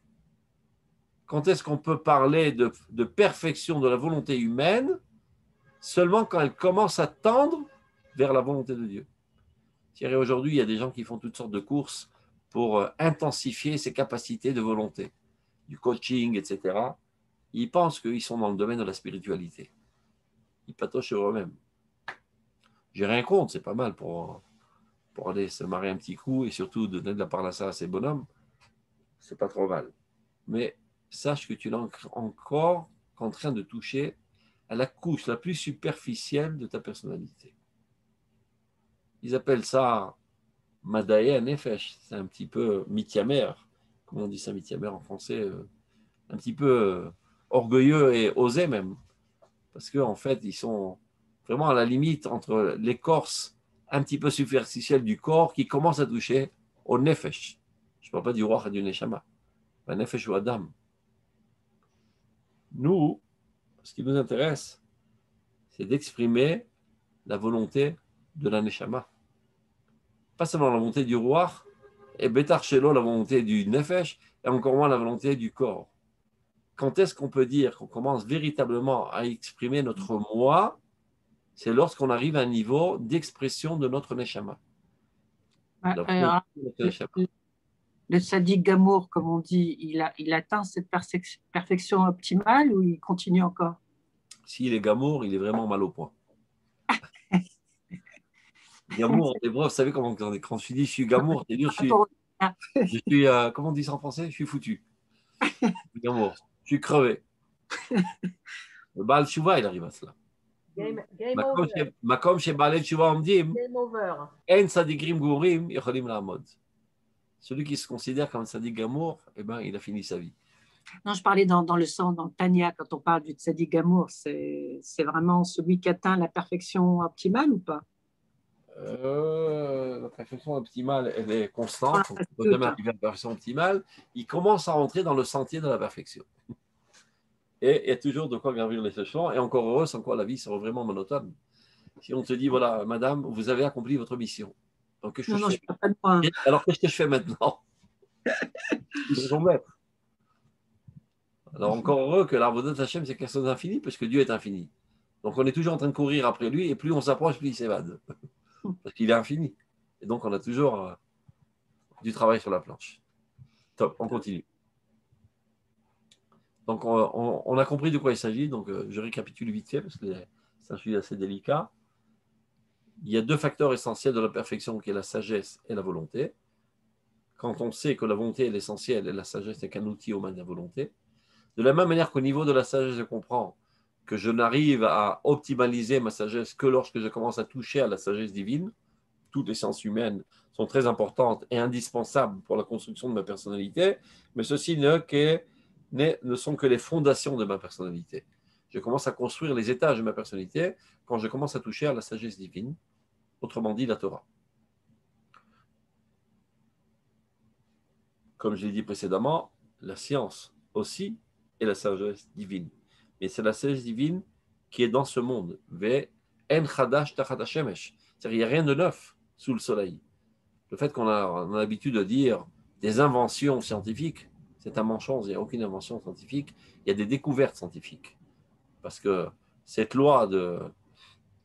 Quand est-ce qu'on peut parler de perfection de la volonté humaine? Seulement quand elle commence à tendre vers la volonté de Dieu. Aujourd'hui, il y a des gens qui font toutes sortes de courses pour intensifier ses capacités de volonté, du coaching, etc. Ils pensent qu'ils sont dans le domaine de la spiritualité. Ils patauchent sur eux-mêmes. J'ai rien contre, c'est pas mal pour aller se marrer un petit coup et surtout donner de la parnassa à ces bonhommes. C'est pas trop mal. Mais sache que tu es encore en train de toucher à la couche la plus superficielle de ta personnalité. Ils appellent ça Madaïa Nefesh. C'est un petit peu mityamer. Comment on dit ça, mityamer en français? Un petit peu orgueilleux et osé même. Parce qu'en fait, ils sont vraiment à la limite entre l'écorce un petit peu superficielle du corps qui commence à toucher au Nefesh. Je ne parle pas du roi et du Neshama. Un Nefesh ou Adam. Nous, ce qui nous intéresse, c'est d'exprimer la volonté de la Neshama. Pas seulement la volonté du roi, et Betar Shelo, la volonté du Nefesh, et encore moins la volonté du corps. Quand est-ce qu'on peut dire qu'on commence véritablement à exprimer notre moi? C'est lorsqu'on arrive à un niveau d'expression de notre Neshama. Alors, le sadique Gamour, comme on dit, il atteint cette perfection optimale ou il continue encore? S'il est Gamour, il est vraiment mal au point. Gamour, vous savez comment quand je dis je suis Gamour, c'est-à-dire je suis comment on dit ça en français? Je suis foutu. Gamour, je suis crevé. Le Baal Tshuva, il arrive à cela. Makom chez Baal Tshuva Omdim, En Sadigrim Gourim, Yochalim La'amod. Celui qui se considère comme un Sadik Gamour, eh ben, il a fini sa vie. Non, je parlais dans le sens, dans Tania, quand on parle du Tzadik Gamour, c'est vraiment celui qui atteint la perfection optimale ou pas? La perfection optimale, elle est constante. On peut jamais arriver à la perfection optimale. Il commence à rentrer dans le sentier de la perfection. Et il y a toujours de quoi gravir les échelons. Et encore heureux, sans quoi la vie serait vraiment monotone. Si on te dit, voilà, madame, vous avez accompli votre mission. Donc, qu'est-ce que je fais? Pas de moi. Alors, qu'est-ce que je fais maintenant? Alors, encore heureux que l'arbre d'Hachem, c'est quelque chose d'infini, parce que Dieu est infini. Donc, on est toujours en train de courir après lui, et plus on s'approche, plus il s'évade. Parce qu'il est infini. Et donc, on a toujours du travail sur la planche. Top, on continue. Donc, on a compris de quoi il s'agit. Donc, je récapitule vite fait, parce que c'est un sujet assez délicat. Il y a deux facteurs essentiels de la perfection, qui est la sagesse et la volonté. Quand on sait que la volonté est l'essentiel et la sagesse n'est qu'un outil aux mains de la volonté, de la même manière qu'au niveau de la sagesse, je comprends que je n'arrive à optimaliser ma sagesse que lorsque je commence à toucher à la sagesse divine. Toutes les sciences humaines sont très importantes et indispensables pour la construction de ma personnalité, mais ceci ne sont que les fondations de ma personnalité. Je commence à construire les étages de ma personnalité quand je commence à toucher à la sagesse divine, autrement dit la Torah. Comme je l'ai dit précédemment, la science aussi est la sagesse divine. Mais c'est la sagesse divine qui est dans ce monde. En chadash tachat hashemesh. C'est-à-dire, il n'y a rien de neuf sous le soleil. Le fait qu'on a l'habitude de dire des inventions scientifiques, c'est un mensonge, il n'y a aucune invention scientifique, il y a des découvertes scientifiques. Parce que cette loi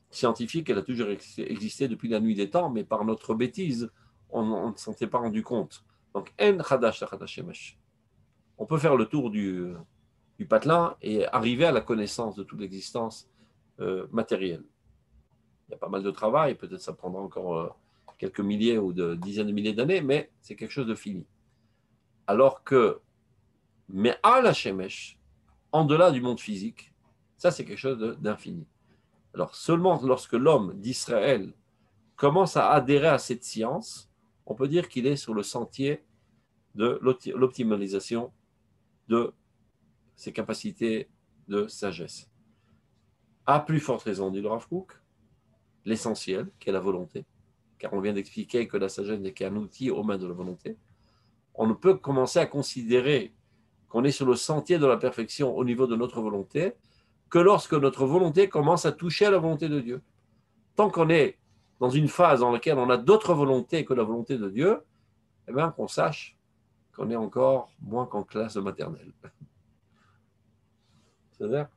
scientifique, elle a toujours existé depuis la nuit des temps, mais par notre bêtise, on ne s'en est pas rendu compte. Donc, en chadash tachat hashemesh. On peut faire le tour du patelin et arriver à la connaissance de toute l'existence matérielle. Il y a pas mal de travail, peut-être ça prendra encore quelques milliers ou de dizaines de milliers d'années, mais c'est quelque chose de fini. Alors que, mais à la Shemesh, en delà du monde physique. Ça, c'est quelque chose d'infini. Alors, seulement lorsque l'homme d'Israël commence à adhérer à cette science, on peut dire qu'il est sur le sentier de l'optimalisation de ses capacités de sagesse. À plus forte raison, dit le Rav Kook, l'essentiel, qui est la volonté, car on vient d'expliquer que la sagesse n'est qu'un outil aux mains de la volonté. On ne peut commencer à considérer qu'on est sur le sentier de la perfection au niveau de notre volonté que lorsque notre volonté commence à toucher à la volonté de Dieu. Tant qu'on est dans une phase dans laquelle on a d'autres volontés que la volonté de Dieu, eh bien, qu'on sache qu'on est encore moins qu'en classe de maternelle. C'est-à-dire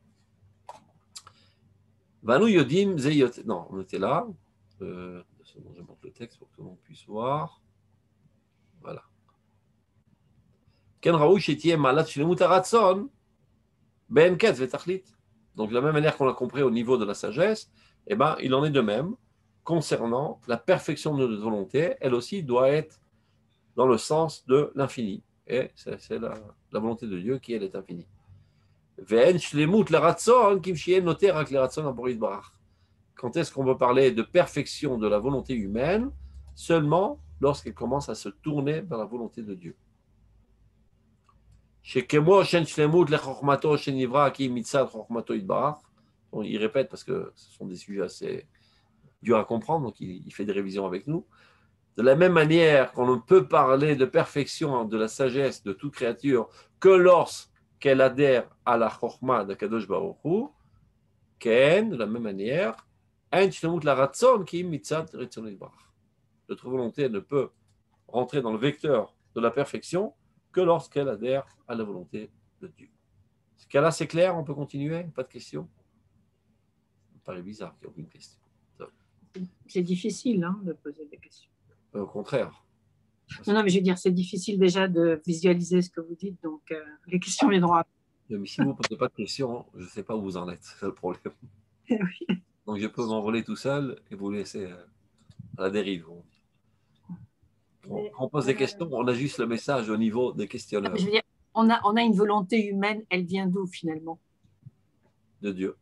Vanu Yodim Zeyot. Non, on était là. Je montre le texte pour que tout le monde puisse voir. Voilà. Ken Raouch etie malat shlemut haratzon ben ketz vetachlit. Donc, de la même manière qu'on l'a compris au niveau de la sagesse, eh ben, il en est de même concernant la perfection de notre volonté. Elle aussi doit être dans le sens de l'infini. Et c'est la volonté de Dieu qui, elle, est infinie. Quand est-ce qu'on veut parler de perfection de la volonté humaine? Seulement lorsqu'elle commence à se tourner vers la volonté de Dieu. Bon, il répète parce que ce sont des sujets assez durs à comprendre, donc il fait des révisions avec nous. De la même manière qu'on ne peut parler de perfection de la sagesse de toute créature que lorsqu'elle adhère à la Chokhmah d'Akadosh Baruch Hu, de la même manière, notre volonté ne peut rentrer dans le vecteur de la perfection que lorsqu'elle adhère à la volonté de Dieu. Ce cas-là, c'est clair, on peut continuer? Pas de questions? Ça me paraît bizarre qu'il n'y ait aucune question. C'est difficile de poser des questions. Au contraire. Non, mais je veux dire, c'est difficile déjà de visualiser ce que vous dites, donc les questions viendront après. Mais si vous ne posez pas de questions, je ne sais pas où vous en êtes, c'est le problème. Oui. Donc je peux m'envoler tout seul et vous laisser à la dérive. On pose des questions, on a juste le message au niveau des questionneurs. Je veux dire, on a une volonté humaine, elle vient d'où finalement? De Dieu.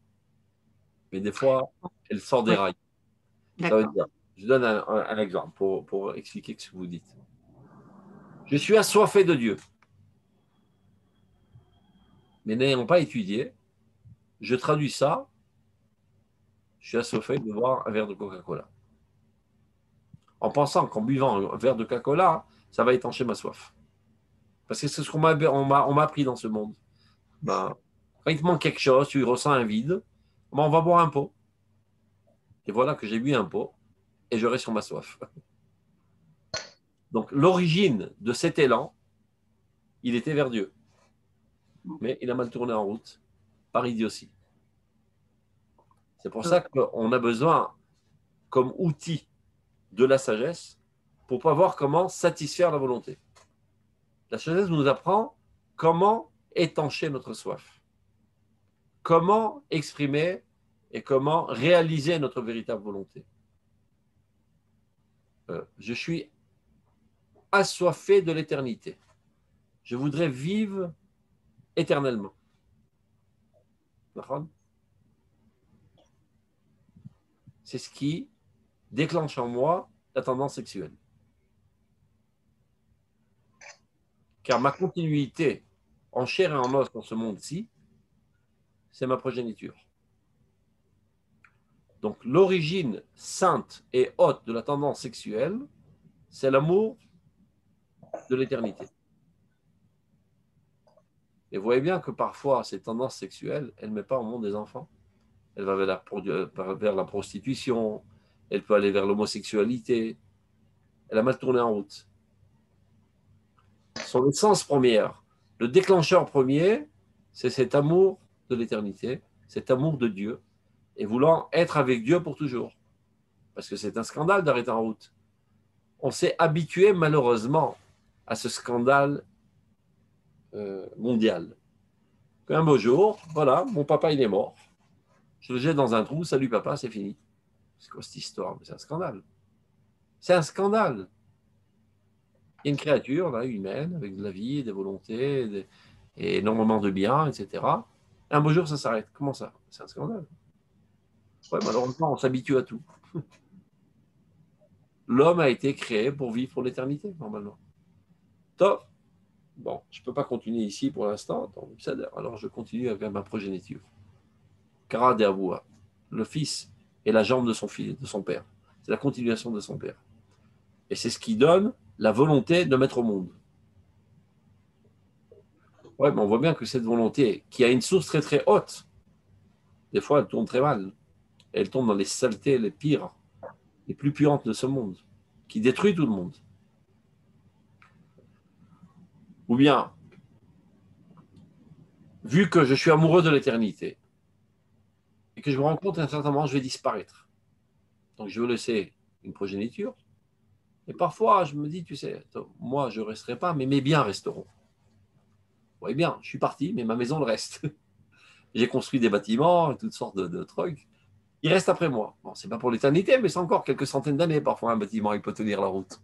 Mais des fois, elle sort des rails. Ça veut dire, je donne un exemple pour expliquer ce que vous dites. Je suis assoiffé de Dieu. Mais n'ayant pas étudié, je traduis ça, je suis assoiffé de boire un verre de Coca-Cola. En pensant qu'en buvant un verre de Coca-Cola, ça va étancher ma soif. Parce que c'est ce qu'on m'a appris dans ce monde. Quand il te manque quelque chose, tu ressens un vide, on va boire un pot. Et voilà que j'ai bu un pot et j'aurai sur ma soif. Donc l'origine de cet élan, il était vers Dieu. Mais il a mal tourné en route par idiotie. C'est pour ça qu'on a besoin, comme outil de la sagesse, pour pouvoir voir comment satisfaire la volonté. La sagesse nous apprend comment étancher notre soif, comment exprimer et comment réaliser notre véritable volonté. Je suis assoiffé de l'éternité. Je voudrais vivre éternellement. C'est ce qui déclenche en moi la tendance sexuelle. Car ma continuité en chair et en os dans ce monde-ci, c'est ma progéniture. Donc l'origine sainte et haute de la tendance sexuelle, c'est l'amour de l'éternité. Et vous voyez bien que parfois, cette tendance sexuelle, elle ne met pas au monde des enfants. Elle va vers la prostitution, elle peut aller vers l'homosexualité. Elle a mal tourné en route. Son essence première, le déclencheur premier, c'est cet amour de l'éternité, cet amour de Dieu, et voulant être avec Dieu pour toujours. Parce que c'est un scandale d'arrêter en route. On s'est habitué malheureusement à ce scandale mondial. Un beau jour, voilà, mon papa il est mort. Je le jette dans un trou, salut papa, c'est fini. C'est quoi cette histoire? C'est un scandale. C'est un scandale. Il y a une créature là, humaine, avec de la vie, des volontés, et énormément de biens, etc. Et un beau jour, ça s'arrête. Comment ça? C'est un scandale. Ouais, malheureusement, on s'habitue à tout. L'homme a été créé pour vivre pour l'éternité, normalement. Top. Bon, je ne peux pas continuer ici pour l'instant. Alors, je continue avec ma progéniture. Kara de Aboua, le fils est la jambe de son fils, de son père. C'est la continuation de son père. Et c'est ce qui donne la volonté de mettre au monde. Ouais, mais on voit bien que cette volonté, qui a une source très très haute, des fois elle tourne très mal. Elle tombe dans les saletés les pires, les plus puantes de ce monde, qui détruit tout le monde. Ou bien, vu que je suis amoureux de l'éternité, et que je me rends compte qu'à un certain moment, je vais disparaître. Donc je veux laisser une progéniture. Et parfois, je me dis, tu sais, moi, je ne resterai pas, mais mes biens resteront. Oui, bien, je suis parti, mais ma maison le reste. J'ai construit des bâtiments, toutes sortes de trucs. Il reste après moi. Bon, ce n'est pas pour l'éternité, mais c'est encore quelques centaines d'années. Parfois, un bâtiment, il peut tenir la route.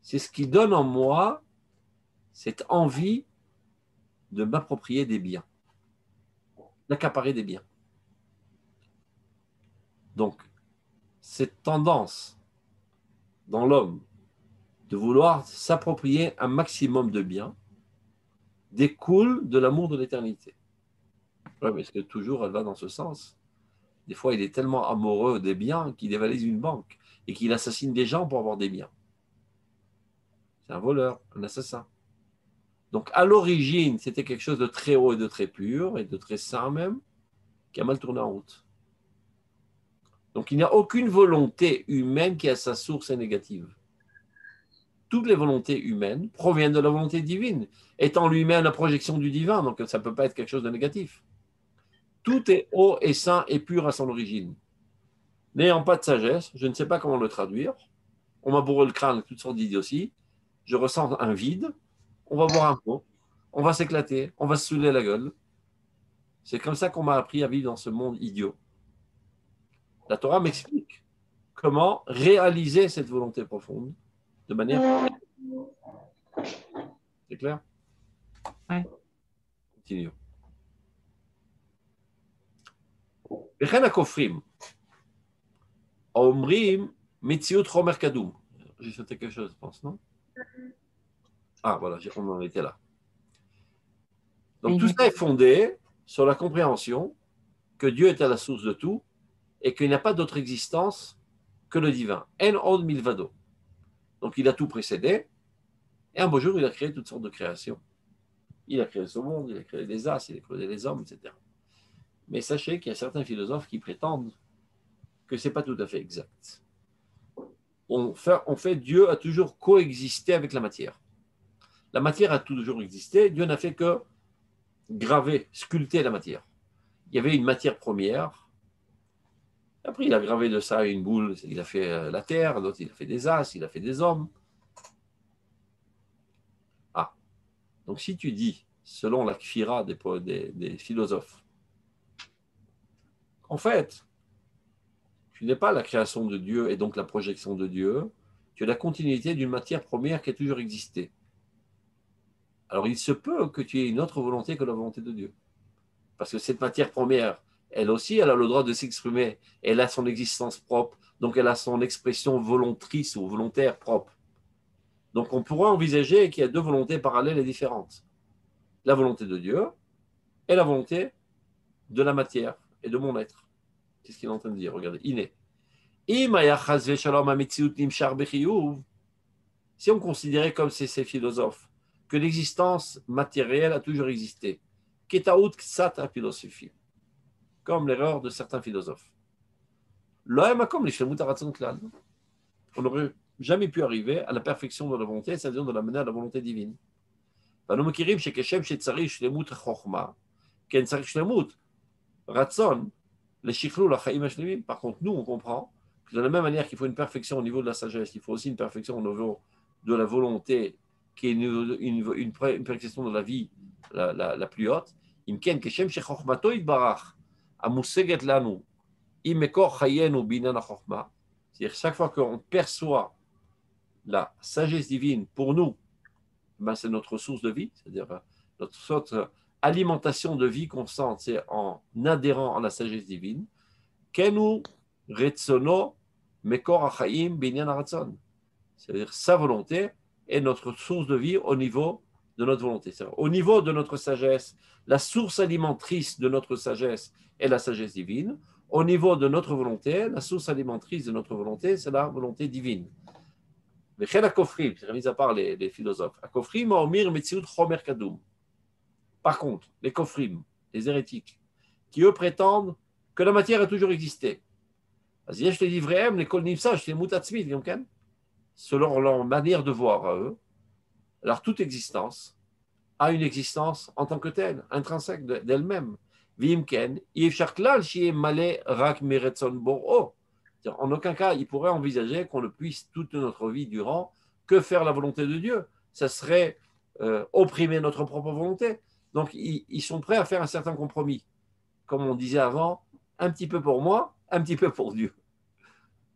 C'est ce qui donne en moi cette envie de m'approprier des biens, d'accaparer des biens. Donc, cette tendance dans l'homme de vouloir s'approprier un maximum de biens découle de l'amour de l'éternité. Oui, mais est-ce que toujours elle va dans ce sens? Des fois, il est tellement amoureux des biens qu'il dévalise une banque et qu'il assassine des gens pour avoir des biens. C'est un voleur, un assassin. Donc, à l'origine, c'était quelque chose de très haut et de très pur et de très saint même, qui a mal tourné en route. Donc, il n'y a aucune volonté humaine qui a sa source négative. Toutes les volontés humaines proviennent de la volonté divine, étant lui-même la projection du divin, donc ça ne peut pas être quelque chose de négatif. Tout est haut et saint et pur à son origine. N'ayant pas de sagesse, je ne sais pas comment le traduire. On m'a bourré le crâne avec toutes sortes d'idioties. Je ressens un vide. On va boire un pot. On va s'éclater. On va se saouler la gueule. C'est comme ça qu'on m'a appris à vivre dans ce monde idiot. La Torah m'explique comment réaliser cette volonté profonde de manière... C'est clair? Ouais. Continuons. וכן הכופרים, אומרים מציאות חומר קדום. J'ai sauté quelque chose, je pense, non? Ah, voilà, on en était là. Donc tout ça est fondé sur la compréhension que Dieu est à la source de tout et qu'il n'y a pas d'autre existence que le divin. En od milvado. Donc il a tout précédé et un beau jour il a créé toutes sortes de créations. Il a créé ce monde, il a créé les astres, il a créé les hommes, etc. Mais sachez qu'il y a certains philosophes qui prétendent que ce n'est pas tout à fait exact. En fait, Dieu a toujours coexisté avec la matière. La matière a toujours existé, Dieu n'a fait que graver, sculpter la matière. Il y avait une matière première, après il a gravé de ça une boule, il a fait la terre, d'autres il a fait des astres, il a fait des hommes. Ah, donc si tu dis, selon la kfira des philosophes, en fait, tu n'es pas la création de Dieu et donc la projection de Dieu, tu es la continuité d'une matière première qui a toujours existé. Alors il se peut que tu aies une autre volonté que la volonté de Dieu. Parce que cette matière première, elle aussi, elle a le droit de s'exprimer. Elle a son existence propre, donc elle a son expression volontrice ou volontaire propre. Donc on pourrait envisager qu'il y a deux volontés parallèles et différentes. La volonté de Dieu et la volonté de la matière et de mon être. C'est ce qu'il est en train de dire. Regardez, Iné. Si on considérait comme ces philosophes que l'existence matérielle a toujours existé, comme l'erreur de certains philosophes. On n'aurait jamais pu arriver à la perfection de la volonté, c'est-à-dire de l'amener à la volonté divine. Par contre, nous, on comprend que de la même manière qu'il faut une perfection au niveau de la sagesse, il faut aussi une perfection au niveau de la volonté, qui est une perfection de la vie la plus haute. C'est-à-dire, chaque fois qu'on perçoit la sagesse divine pour nous, ben c'est notre source de vie, c'est-à-dire notre sorte alimentation de vie constante, c'est en adhérant à la sagesse divine. Kenu retsono mekor achaim binyan haratzon. C'est-à-dire sa volonté est notre source de vie au niveau de notre volonté. C'est-à-dire, au niveau de notre sagesse, la source alimentrice de notre sagesse est la sagesse divine. Au niveau de notre volonté, la source alimentrice de notre volonté, c'est la volonté divine. Mis à part les philosophes. Par contre, les kofrim, les hérétiques, qui eux prétendent que la matière a toujours existé. Selon leur manière de voir à eux, alors toute existence a une existence en tant que telle, intrinsèque d'elle-même. En aucun cas, il pourrait envisager qu'on ne puisse toute notre vie durant que faire la volonté de Dieu. Ça serait opprimer notre propre volonté. Donc, ils sont prêts à faire un certain compromis. Comme on disait avant, un petit peu pour moi, un petit peu pour Dieu.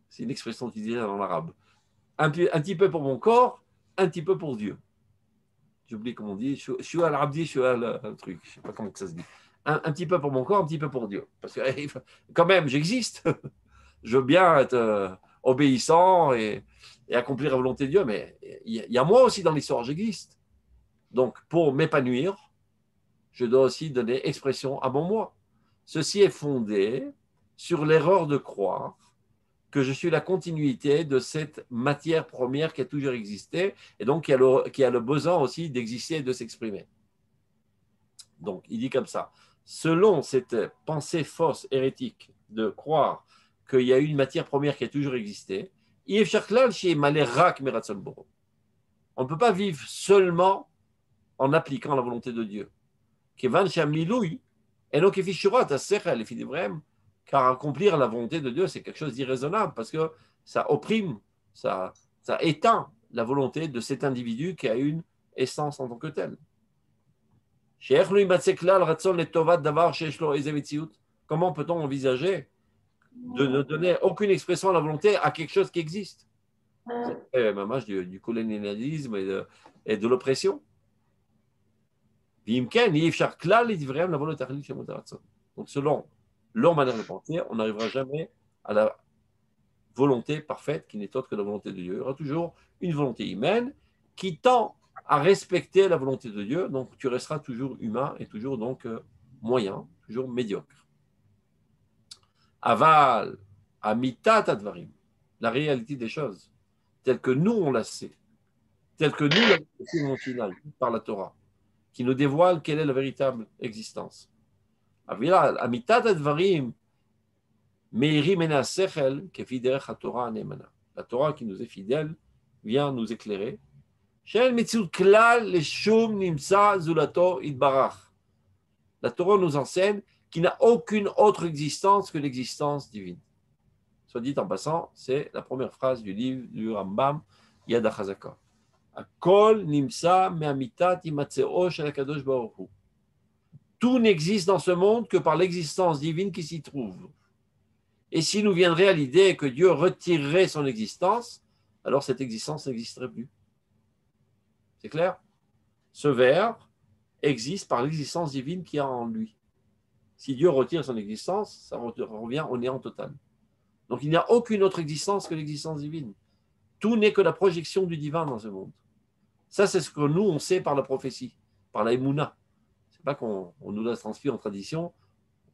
C'est une expression utilisée en arabe. Un petit peu pour mon corps, un petit peu pour Dieu. J'oublie comment on dit. Je suis à l'abdi, je suis à un truc. Je ne sais pas comment ça se dit. Un petit peu pour mon corps, un petit peu pour Dieu. Parce que quand même, j'existe. Je veux bien être obéissant et accomplir la volonté de Dieu, mais il y a moi aussi dans l'histoire, j'existe. Donc, pour m'épanouir, je dois aussi donner expression à mon moi. Ceci est fondé sur l'erreur de croire que je suis la continuité de cette matière première qui a toujours existé et donc qui a le besoin aussi d'exister et de s'exprimer. Donc, il dit comme ça. Selon cette pensée fausse, hérétique, de croire qu'il y a une matière première qui a toujours existé, on ne peut pas vivre seulement en appliquant la volonté de Dieu. Car accomplir la volonté de Dieu, c'est quelque chose d'irraisonnable parce que ça opprime, ça éteint la volonté de cet individu qui a une essence en tant que telle. Comment peut-on envisager de ne donner aucune expression à la volonté à quelque chose qui existe? C'est mamage du colonialisme et de l'oppression. Donc, selon leur manière de penser, on n'arrivera jamais à la volonté parfaite qui n'est autre que la volonté de Dieu. Il y aura toujours une volonté humaine qui tend à respecter la volonté de Dieu. Donc, tu resteras toujours humain et toujours donc moyen, toujours médiocre. Aval, amitat advarim, la réalité des choses, telle que nous on la sait, telle que nous l'avons reçue par la Torah, qui nous dévoile quelle est la véritable existence. Amitat advarim, meiri mena sechel, kefi derech haTorah anemana. La Torah qui nous est fidèle vient nous éclairer. La Torah nous enseigne qu'il n'a aucune autre existence que l'existence divine. Soit dit en passant, c'est la première phrase du livre du Rambam, Yad HaChazaka. Akol nimsa me'amitat imatzeo shel HaKadosh Baruch Hu. Tout n'existe dans ce monde que par l'existence divine qui s'y trouve. Et s'il nous viendrait à l'idée que Dieu retirerait son existence, alors cette existence n'existerait plus. C'est clair? Ce verre existe par l'existence divine qu'il y a en lui. Si Dieu retire son existence, ça revient au néant total. Donc il n'y a aucune autre existence que l'existence divine. Tout n'est que la projection du divin dans ce monde. Ça, c'est ce que nous, on sait par la prophétie, par la émouna. Ce n'est pas qu'on nous l'a transmis en tradition,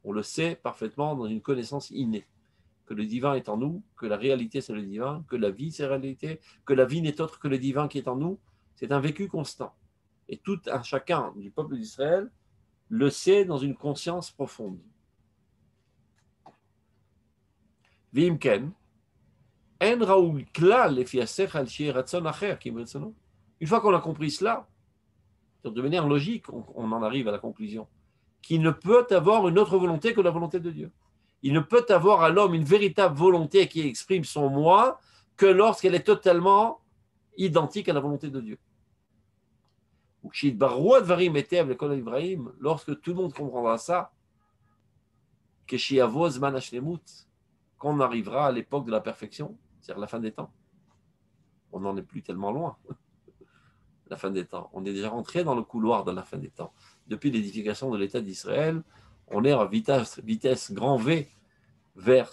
on le sait parfaitement dans une connaissance innée. Que le divin est en nous, que la réalité c'est le divin, que la vie c'est la réalité, que la vie n'est autre que le divin qui est en nous. C'est un vécu constant. Et tout un chacun du peuple d'Israël le sait dans une conscience profonde. Une fois qu'on a compris cela, de manière logique, on en arrive à la conclusion qu'il ne peut avoir une autre volonté que la volonté de Dieu. Il ne peut avoir à l'homme une véritable volonté qui exprime son moi que lorsqu'elle est totalement identique à la volonté de Dieu. Lorsque tout le monde comprendra ça, quand on arrivera à l'époque de la perfection, c'est-à-dire la fin des temps, on n'en est plus tellement loin. la fin des temps. On est déjà rentré dans le couloir de la fin des temps. Depuis l'édification de l'État d'Israël, on est en vitesse grand V vers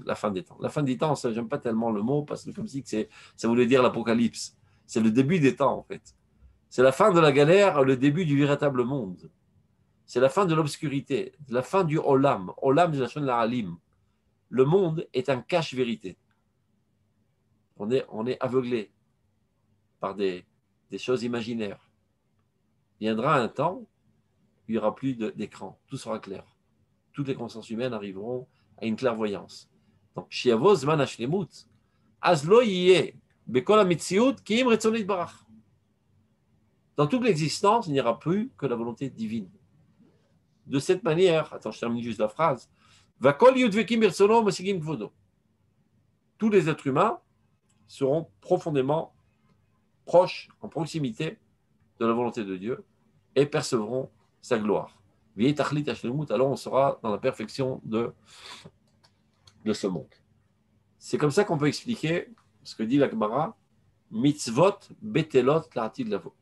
la fin des temps. La fin des temps, je n'aime pas tellement le mot parce que comme si ça voulait dire l'apocalypse. C'est le début des temps en fait. C'est la fin de la galère, le début du véritable monde. C'est la fin de l'obscurité, la fin du Olam. Olam, c'est la chaîne de la Halim. Le monde est un cache-vérité. On est aveuglé par des choses imaginaires. Il viendra un temps où il n'y aura plus d'écran. Tout sera clair. Toutes les consciences humaines arriveront à une clairvoyance. Donc, Shiavo Zman Hashlemut, Azlo Yeh, Bekol HaMetziut, Kiim Retzonit Barach. Dans toute l'existence, il n'y aura plus que la volonté divine. De cette manière, attends, je termine juste la phrase, Vakol Yudvekim Bersono Mosigim Kvodo. Tous les êtres humains seront profondément proches, en proximité de la volonté de Dieu et percevront sa gloire. Alors on sera dans la perfection de ce monde. C'est comme ça qu'on peut expliquer ce que dit la Gemara, mitzvot betelot la'atid lavo.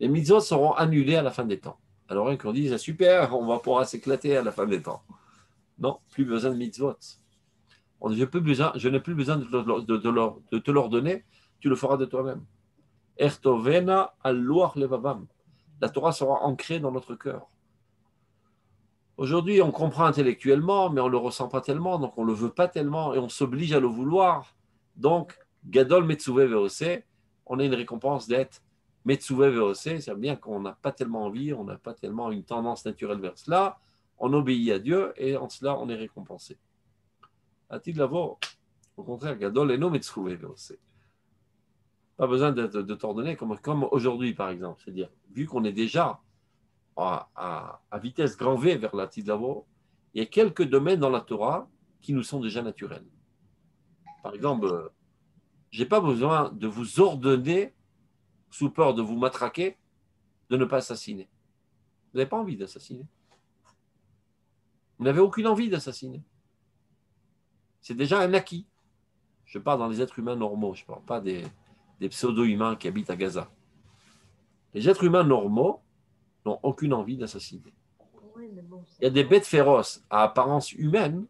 Les mitzvot seront annulés à la fin des temps. Alors qu'on dit, c'est super, on va pouvoir s'éclater à la fin des temps. Non, plus besoin de mitzvot. Je n'ai plus besoin de te l'ordonner, tu le feras de toi-même. Ertovena al-luach levavam. La Torah sera ancrée dans notre cœur. Aujourd'hui, on comprend intellectuellement, mais on ne le ressent pas tellement, donc on ne le veut pas tellement, et on s'oblige à le vouloir. Donc, Gadol Metzuve Veose, on a une récompense d'être Metzuve Veose, c'est-à-dire bien qu'on n'a pas tellement envie, on n'a pas tellement une tendance naturelle vers cela, on obéit à Dieu, et en cela, on est récompensé. A-t-il l'avoir? Au contraire, Gadol Eno Metzuve Veose. Pas besoin de t'ordonner, comme aujourd'hui, par exemple. C'est-à-dire, vu qu'on est déjà à vitesse grand V vers la Tidlavo, il y a quelques domaines dans la Torah qui nous sont déjà naturels. Par exemple, je n'ai pas besoin de vous ordonner, sous peur de vous matraquer, de ne pas assassiner. Vous n'avez pas envie d'assassiner. Vous n'avez aucune envie d'assassiner. C'est déjà un acquis. Je parle dans les êtres humains normaux, je ne parle pas des pseudo-humains qui habitent à Gaza. Les êtres humains normaux n'ont aucune envie d'assassiner. Il y a des bêtes féroces à apparence humaine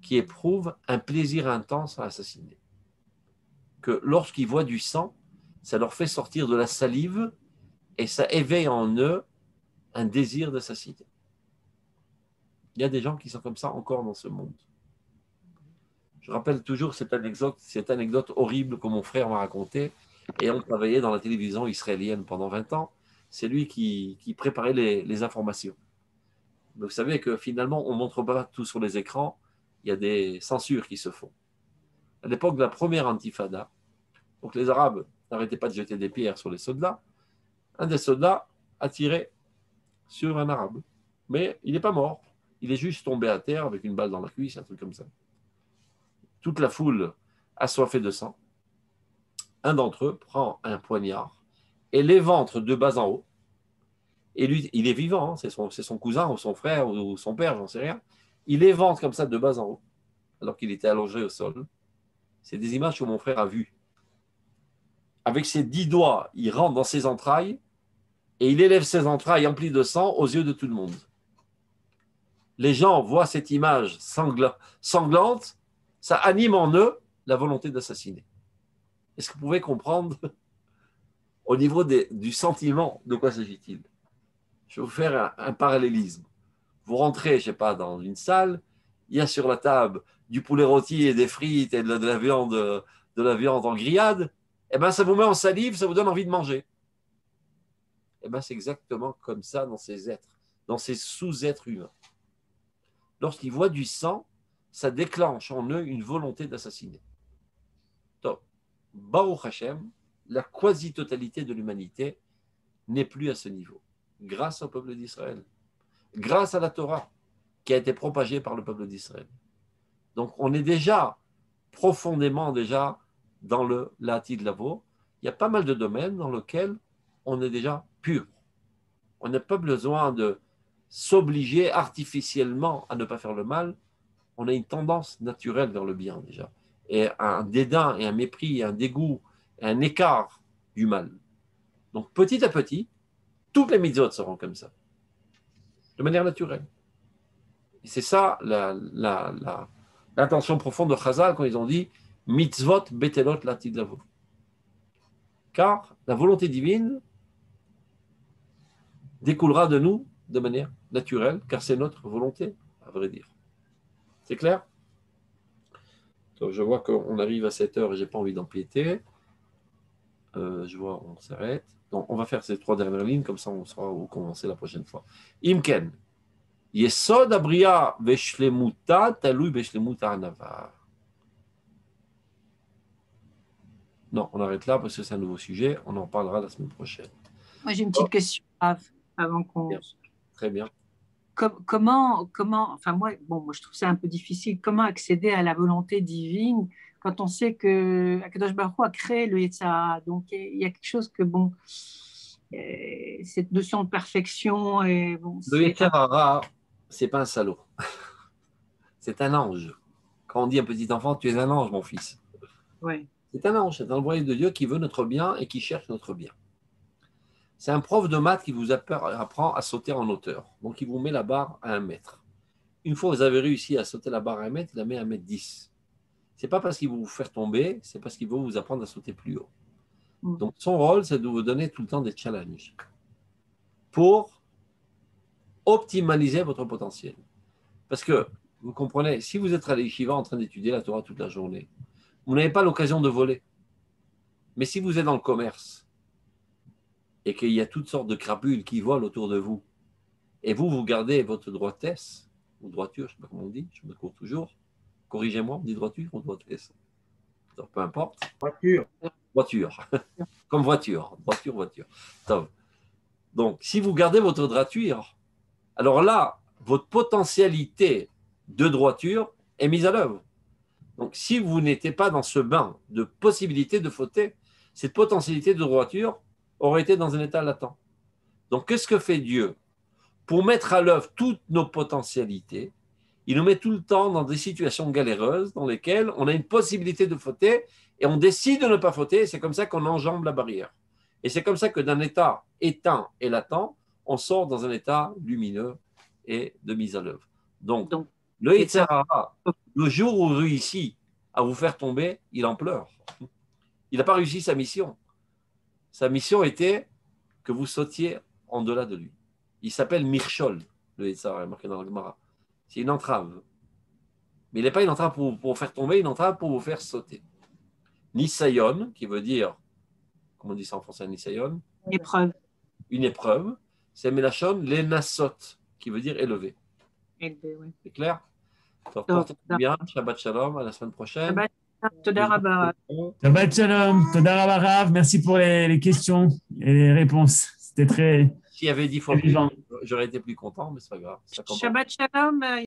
qui éprouvent un plaisir intense à assassiner. Que lorsqu'ils voient du sang, ça leur fait sortir de la salive et ça éveille en eux un désir d'assassiner. Il y a des gens qui sont comme ça encore dans ce monde. Je rappelle toujours cette anecdote horrible que mon frère m'a racontée, et on travaillait dans la télévision israélienne pendant 20 ans. C'est lui qui préparait les informations. Mais vous savez que finalement, on ne montre pas tout sur les écrans, il y a des censures qui se font. À l'époque de la première intifada, donc les Arabes n'arrêtaient pas de jeter des pierres sur les soldats, un des soldats a tiré sur un Arabe. Mais il n'est pas mort, il est juste tombé à terre avec une balle dans la cuisse, un truc comme ça. Toute la foule assoiffée de sang. Un d'entre eux prend un poignard et l'éventre de bas en haut. Et lui, il est vivant, hein, c'est son cousin ou son frère ou son père, j'en sais rien. Il éventre comme ça de bas en haut, alors qu'il était allongé au sol. C'est des images que mon frère a vues. Avec ses 10 doigts, il rentre dans ses entrailles et il élève ses entrailles emplies de sang aux yeux de tout le monde. Les gens voient cette image sanglante, ça anime en eux la volonté d'assassiner. Est-ce que vous pouvez comprendre au niveau du sentiment de quoi s'agit-il? Je vais vous faire un parallélisme. Vous rentrez, je ne sais pas, dans une salle, il y a sur la table du poulet rôti et des frites et de la viande en grillade, et bien ça vous met en salive, ça vous donne envie de manger. Et bien c'est exactement comme ça dans ces êtres, dans ces sous-êtres humains. Lorsqu'ils voient du sang, ça déclenche en eux une volonté d'assassiner. Donc, Baruch Hashem, la quasi-totalité de l'humanité n'est plus à ce niveau, grâce au peuple d'Israël, grâce à la Torah qui a été propagée par le peuple d'Israël. Donc, on est déjà profondément dans le La'atid Lavo. Il y a pas mal de domaines dans lesquels on est déjà pur. On n'a pas besoin de s'obliger artificiellement à ne pas faire le mal. On a une tendance naturelle vers le bien déjà. Et un dédain, et un mépris, et un dégoût, et un écart du mal. Donc, petit à petit, toutes les mitzvot seront comme ça, de manière naturelle. Et c'est ça l'intention profonde de Chazal quand ils ont dit mitzvot betelot latid lavo. Car la volonté divine découlera de nous de manière naturelle, car c'est notre volonté, à vrai dire. C'est clair? Donc, je vois qu'on arrive à 7 heures et je n'ai pas envie d'empiéter. Je vois, on s'arrête. Donc, on va faire ces 3 dernières lignes, comme ça on saura où commencer la prochaine fois. Imken. Yesod abriya veshlemuta talui veshlemuta anava. Non, on arrête là parce que c'est un nouveau sujet. On en parlera la semaine prochaine. Moi, j'ai une petite question avant qu'on... Bien. Très bien. Comment, enfin moi je trouve ça un peu difficile. Comment accéder à la volonté divine quand on sait que Akadosh Baruch Hu a créé le Yetzirah? Donc il y a quelque chose que cette notion de perfection et le Yetzirah, c'est pas un salaud, c'est un ange. Quand on dit à un petit enfant, tu es un ange, mon fils. Ouais. C'est un ange, c'est un envoyé de Dieu qui veut notre bien et qui cherche notre bien. C'est un prof de maths qui vous apprend à sauter en hauteur. Donc, il vous met la barre à 1 mètre. Une fois que vous avez réussi à sauter la barre à 1 mètre, il la met à 1,10 m. Ce n'est pas parce qu'il veut vous faire tomber, c'est parce qu'il veut vous apprendre à sauter plus haut. Donc, son rôle, c'est de vous donner tout le temps des challenges pour optimaliser votre potentiel. Parce que, vous comprenez, si vous êtes à l'Yeshiva en train d'étudier la Torah toute la journée, vous n'avez pas l'occasion de voler. Mais si vous êtes dans le commerce, et qu'il y a toutes sortes de crapules qui volent autour de vous, et vous gardez votre droitesse, ou droiture, je ne sais pas comment on dit, je me cours toujours, corrigez-moi, on dit droiture ou droitesse, donc, peu importe. Voiture. Comme voiture, voiture. Donc, si vous gardez votre droiture, alors là, votre potentialité de droiture est mise à l'œuvre. Donc, si vous n'étiez pas dans ce bain de possibilité de fauter, cette potentialité de droiture aurait été dans un état latent. Donc, qu'est-ce que fait Dieu? Pour mettre à l'œuvre toutes nos potentialités, il nous met tout le temps dans des situations galéreuses dans lesquelles on a une possibilité de fauter et on décide de ne pas fauter, et c'est comme ça qu'on enjambe la barrière. Et c'est comme ça que d'un état éteint et latent, on sort dans un état lumineux et de mise à l'œuvre. Donc le Yetzirah, le jour où il réussit à vous faire tomber, il en pleure. Il n'a pas réussi sa mission. Sa mission était que vous sautiez en delà de lui. Il s'appelle Mirchol, le Yetzirah, marqué dans la Gemara. C'est une entrave. Mais il n'est pas une entrave pour vous faire tomber, une entrave pour vous faire sauter. Nisayon, qui veut dire, comment on dit ça en français, Nisayon? Épreuve. Une épreuve. C'est Melachon, Lenasot, qui veut dire élever. Élevé, oui. C'est clair? Portez-vous bien. Shabbat Shalom. À la semaine prochaine. Shabbat Shalom. Shabbat Shalom. Toda Rabba Rav. Merci pour les questions et les réponses. C'était très... S'il y avait 10 fois plus, j'aurais été plus content, mais c'est pas grave. Shabbat Shalom.